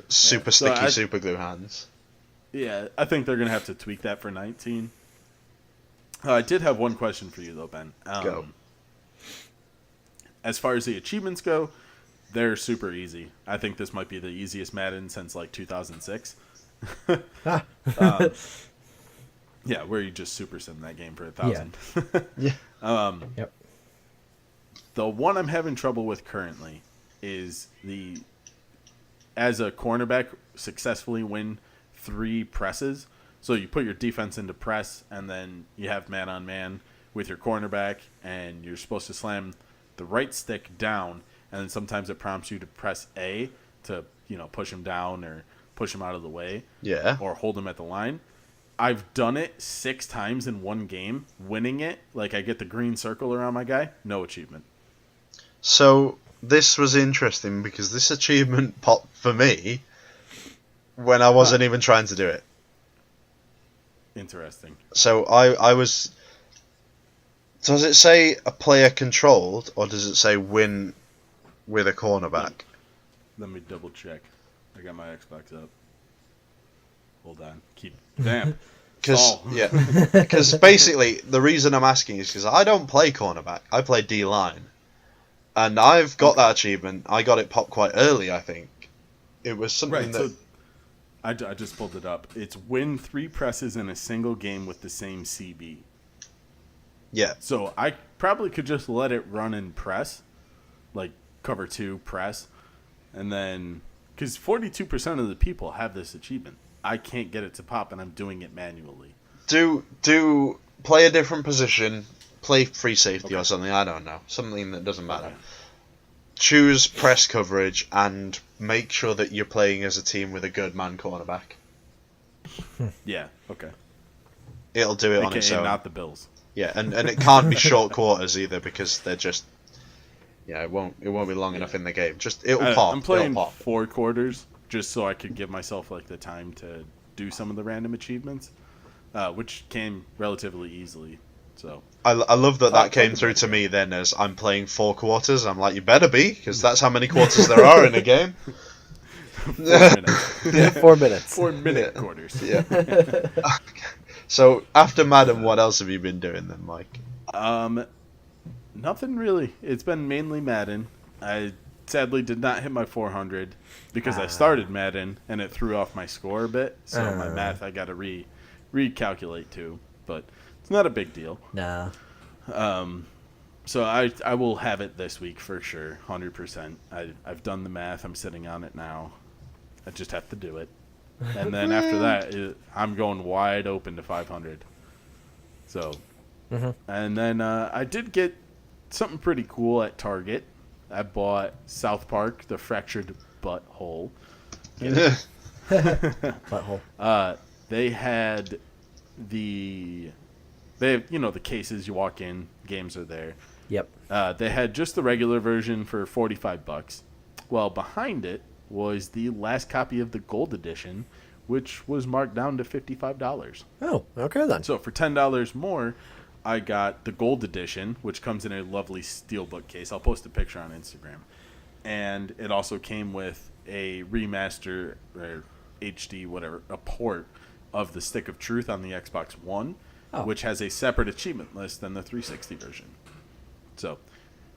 Super sticky, super glue hands. Yeah, I think they're gonna have to tweak that for 19. I did have one question for you though, Ben. Go. As far as the achievements go, they're super easy. I think this might be the easiest Madden since 2006. Yeah, where you just super sim that game for 1,000. Yeah. Yep. The one I'm having trouble with currently is as a cornerback, successfully win 3 presses. So you put your defense into press, and then you have man-on-man with your cornerback, and you're supposed to slam the right stick down, and then sometimes it prompts you to press A to push him down or push him out of the way, or hold him at the line. I've done it 6 times in one game, winning it. I get the green circle around my guy, no achievement. So this was interesting because this achievement popped for me when I wasn't even trying to do it. Interesting. So I was... Does it say a player controlled, or does it say win with a cornerback? Let me double check. I got my Xbox up. Hold on. Damn. Because basically the reason I'm asking is because I don't play cornerback. I play D-line. And I've got that achievement. I got it popped quite early, I think. It was something that... So I just pulled it up. It's win 3 presses in a single game with the same CB. Yeah. So I probably could just let it run in press, cover 2, press, and then... Because 42% of the people have this achievement. I can't get it to pop, and I'm doing it manually. Do play a different position, play free safety or something, I don't know. Something that doesn't matter. Okay. Choose press coverage, and make sure that you're playing as a team with a good man cornerback. Yeah, okay. it'll do it on its AKA own. not the Bills. Yeah, and it can't be short quarters either because they're just. Yeah, it won't be long enough in the game. Just it'll pop. I'm playing it'll pop. 4 quarters just so I could give myself like the time to do some of the random achievements, which came relatively easily. So I love that Talk came about through it. to me then as I'm playing 4 quarters. I'm like, you better be, because that's how many quarters there are in a game. 4 minutes. 4 minutes. 4-minute quarters. Yeah. So after Madden, what else have you been doing then, Mike? Nothing really. It's been mainly Madden. I sadly did not hit my 400 because I started Madden and it threw off my score a bit. So my math I got to recalculate too, but it's not a big deal. Nah. So I will have it this week for sure, 100%. I've done the math. I'm sitting on it now. I just have to do it. And then after that, I'm going wide open to 500. So, and then I did get something pretty cool at Target. I bought South Park: The Fractured Butthole. Butthole. They had the cases you walk in, games are there. Yep. They had just the regular version for $45. Well, behind it was the last copy of the Gold Edition, which was marked down to $55. Oh, okay then. So for $10 more, I got the Gold Edition, which comes in a lovely steelbook case. I'll post a picture on Instagram. And it also came with a remaster or HD, whatever, a port of the Stick of Truth on the Xbox One, which has a separate achievement list than the 360 version. So,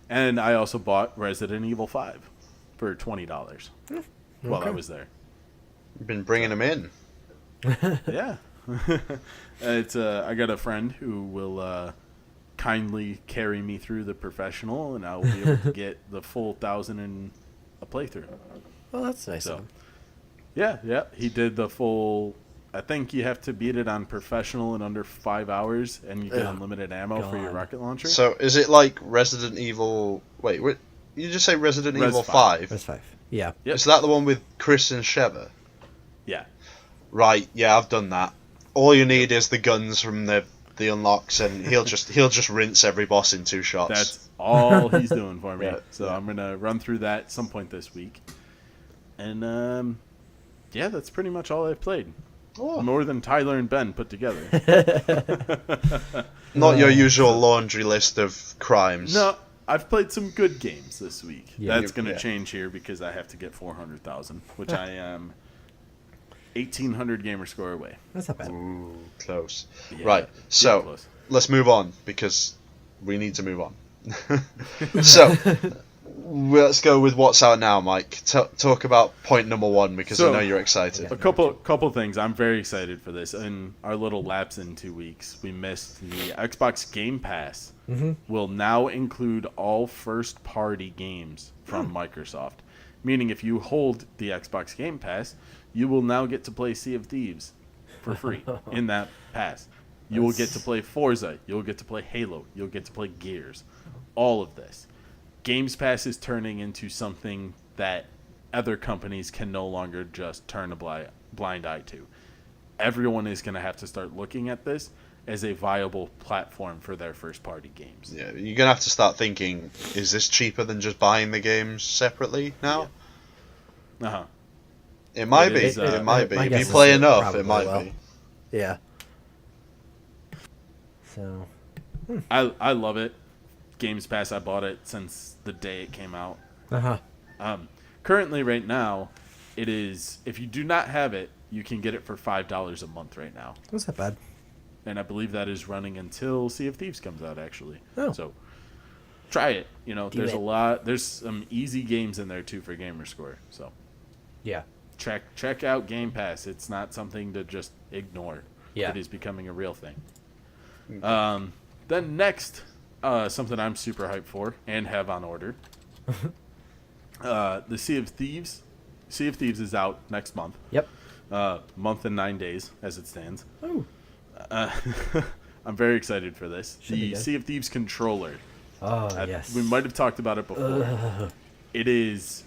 and I also bought Resident Evil 5 for $20 while I was there. You've been bringing them in. Yeah. It's I got a friend who will kindly carry me through the professional, and I will be able to get the full 1,000 in a playthrough. Well, that's nice. So, yeah, he did the full. I think you have to beat it on professional in under 5 hours, and you get unlimited ammo for your God. rocket launcher. So is it like Resident Evil? Wait, you just say Resident Res Evil 5. 5? That's 5. Yeah. Yep. Is that the one with Chris and Sheva? Yeah. Right. Yeah, I've done that. All you need is the guns from the unlocks, and he'll just rinse every boss in 2 shots. That's all he's doing for me. Yeah, So I'm gonna run through that at some point this week, and yeah, that's pretty much all I've played. Oh. More than Tyler and Ben put together. Not your usual laundry list of crimes. No, I've played some good games this week. Yeah. That's going to Yeah. change here because I have to get 400,000, which I am 1,800 gamer score away. That's not bad. Ooh, close. Yeah, Right. So close. let's move on because we need to move on. So let's go with what's out now, Mike. Talk about point number 1 because I So- know you're excited. A couple things. I'm very excited for this. In our little lapse in 2 weeks, we missed the Xbox Game Pass. Will now include all first-party games from Microsoft. Meaning, if you hold the Xbox Game Pass, you will now get to play Sea of Thieves for free in that pass. You will get to play Forza. You'll get to play Halo. You'll get to play Gears. All of this. Games Pass is turning into something that other companies can no longer just turn a blind eye to. Everyone is going to have to start looking at this as a viable platform for their first-party games. Yeah, you're gonna have to start thinking: is this cheaper than just buying the games separately now? Uh-huh. It might It be. is, It might be. my If you guess is play it enough, probably it might will. be. Yeah. So. I love it. Games Pass, I bought it since the day it came out. Currently, right now, it is, if you do not have it, you can get it for $5 a month right now. That's not bad. And I believe that is running until Sea of Thieves comes out, actually. Oh. So, try it. There's it. a lot, there's some easy games in there, too, for Gamerscore. So, Yeah. check out Game Pass. It's not something to just ignore. Yeah. It is becoming a real thing. Then next, something I'm super hyped for and have on order. The Sea of Thieves. Sea of Thieves is out next month. Yep. Month and 9 days as it stands. Oh. I'm very excited for this. Should be The good. Sea of Thieves controller. Oh, yes. We might have talked about it before. It is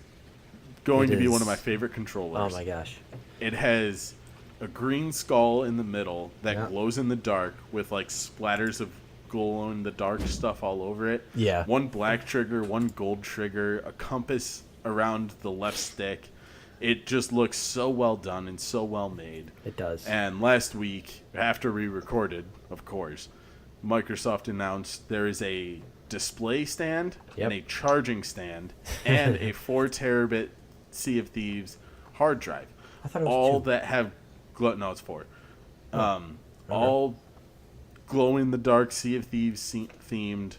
going It to be one is. of my favorite Oh controllers. my gosh. It has a green skull in the middle that Yeah. glows in the dark with like splatters of glow in the dark stuff all over it. Yeah. One black trigger, one gold trigger, a compass around the left stick. It just looks so well done and so well made. It does. And last week, after we recorded, of course, Microsoft announced there is a display stand Yep. and a charging stand and a 4 terabit Sea of Thieves hard drive. I thought it was All 2. that have no, it's 4. All glow in the dark Sea of Thieves themed.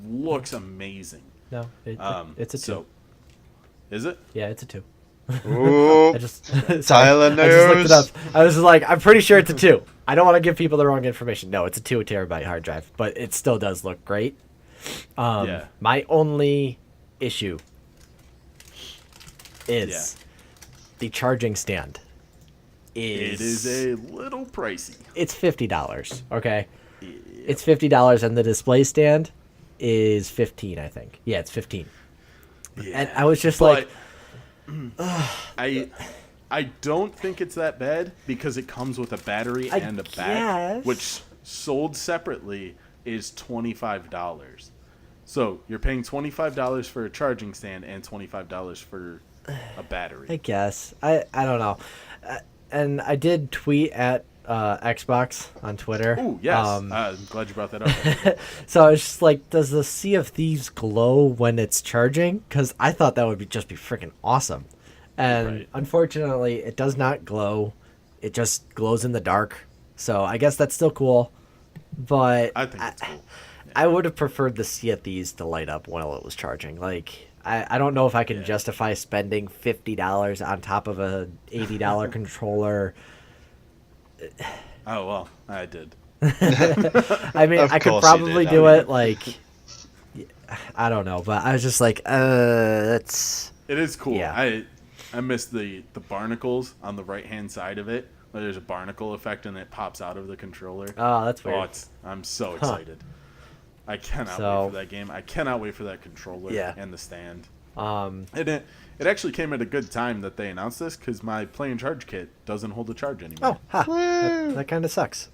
Looks amazing. No, it's a 2. So, is it? Yeah, it's a 2. Ooh, I just Tyler I just looked it knows. up. I was like, I'm pretty sure it's a 2. I don't want to give people the wrong information. No, it's a 2 terabyte hard drive, but it still does look great. Yeah. My only issue is the charging stand. It is a little pricey. It's $50. Okay, it's $50, and the display stand is 15. I think. Yeah, it's 15. Yeah. And I was just But like, I don't think it's that bad because it comes with a battery I and a back, guess. which sold separately is $25. So you're paying $25 for a charging stand and $25 for a battery. I guess. I don't know. And I did tweet at Xbox on Twitter. Oh yes, I'm glad you brought that up. So I was just like, does the Sea of Thieves glow when it's charging? Because I thought that would just be freaking awesome. And Right. unfortunately, it does not glow. It just glows in the dark. So I guess that's still cool. But I think it's cool. I would have preferred the Sea of Thieves to light up while it was charging. Like, I don't know if I can Yeah. justify spending $50 on top of a $80 controller. Oh well, I did. I mean, Of I could course you probably did. do it, like, I don't know, but I was just like, that's... It is cool. Yeah. I miss the barnacles on the right hand side of it. Where there's a barnacle effect and it pops out of the controller. Oh, that's weird. I'm so excited. I cannot So- wait for that game. I cannot wait for that controller Yeah. and the stand. Um, And it actually came at a good time that they announced this because my Play and Charge kit doesn't hold a charge anymore. oh, ha, that kind of sucks.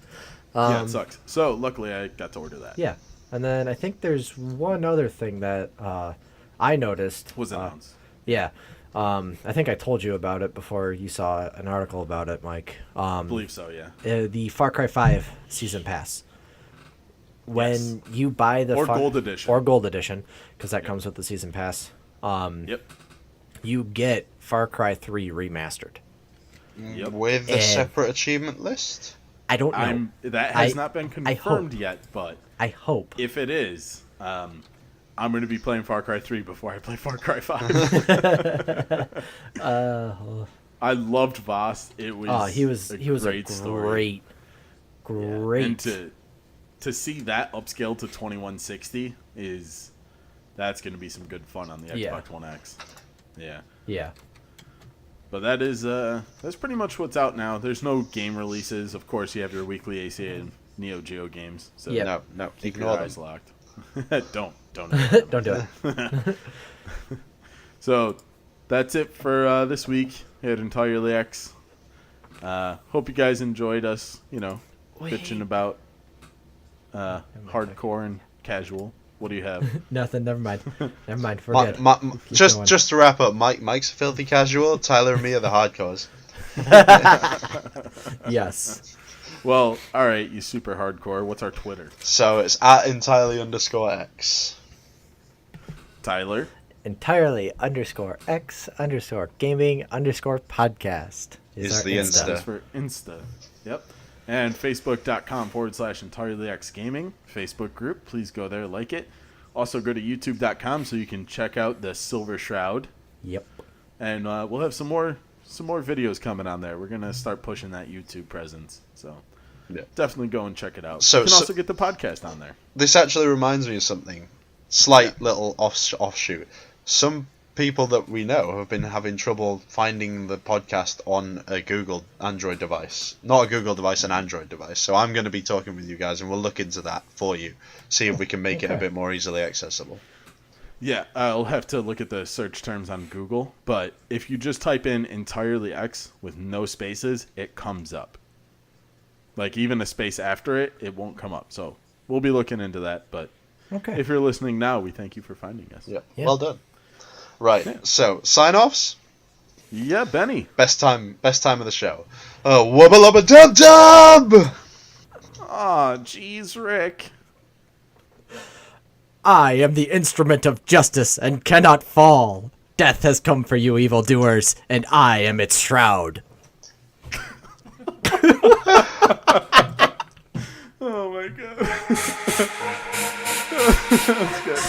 Yeah, it sucks. So luckily I got to order that. Yeah, and then I think there's one other thing that I noticed. Was announced. Yeah, I think I told you about it before you saw an article about it, Mike. I believe so, yeah. The Far Cry 5 Season Pass. When you buy the Or Gold Edition. or Gold Edition, because that comes with the Season Pass, Yep. you get Far Cry 3 remastered. Yep. With a And- separate achievement list. I don't know. That has I- not been I confirmed hope. yet, but I hope. if it is, I'm going to be playing Far Cry 3 before I play Far Cry 5. I loved Voss. It was Oh, he was a great, story. great. And to see that upscale to 2160 that's going to be some good fun on the Xbox Yeah. One X. Yeah. Yeah. But that's pretty much what's out now. There's no game releases. Of course, you have your weekly ACA and Neo Geo games. So Yeah. No, keep your ignore them. eyes locked. Don't. Don't. Don't do it. So that's it for this week at Entirely X. Hope you guys enjoyed us, bitching about hardcore and casual. What do you have? Nothing. Never mind. Never mind. Forget. Going. Just to wrap up, Mike's a filthy casual. Tyler and me are the hardcores. Yes. Well, all right, you super hardcore. What's our Twitter? So it's at entirely_X. Tyler. Entirely _X_gaming_podcast Is our the Insta. Stands for Insta. Yep. And Facebook.com/EntirelyXGaming. Facebook group. Please go there, like it. Also go to YouTube.com so you can check out the Silver Shroud. Yep. And we'll have some more videos coming on there. We're gonna start pushing that YouTube presence. So Yeah. definitely go and check it out. So- you can so- also get the podcast on there. This actually reminds me of something. Slight little offshoot. Some people that we know have been having trouble finding the podcast on a Google Android device. Not a Google device, an Android device. So I'm going to be talking with you guys and we'll look into that for you. See if we can make it a Okay. bit more easily accessible. Yeah, I'll have to look at the search terms on Google, but if you just type in entirely X with no spaces, it comes up. Like even a space after it, it won't come up. So we'll be looking into that, but Okay. if you're listening now, we thank you for finding us. Yeah. Yeah. Well done. Right. Yeah. So sign-offs. Yeah, Benny. Best time of the show. Wubba lubba dub dub. Aw, jeez, Rick. I am the instrument of justice and cannot fall. Death has come for you evildoers, and I am its shroud. Oh my god. That's good.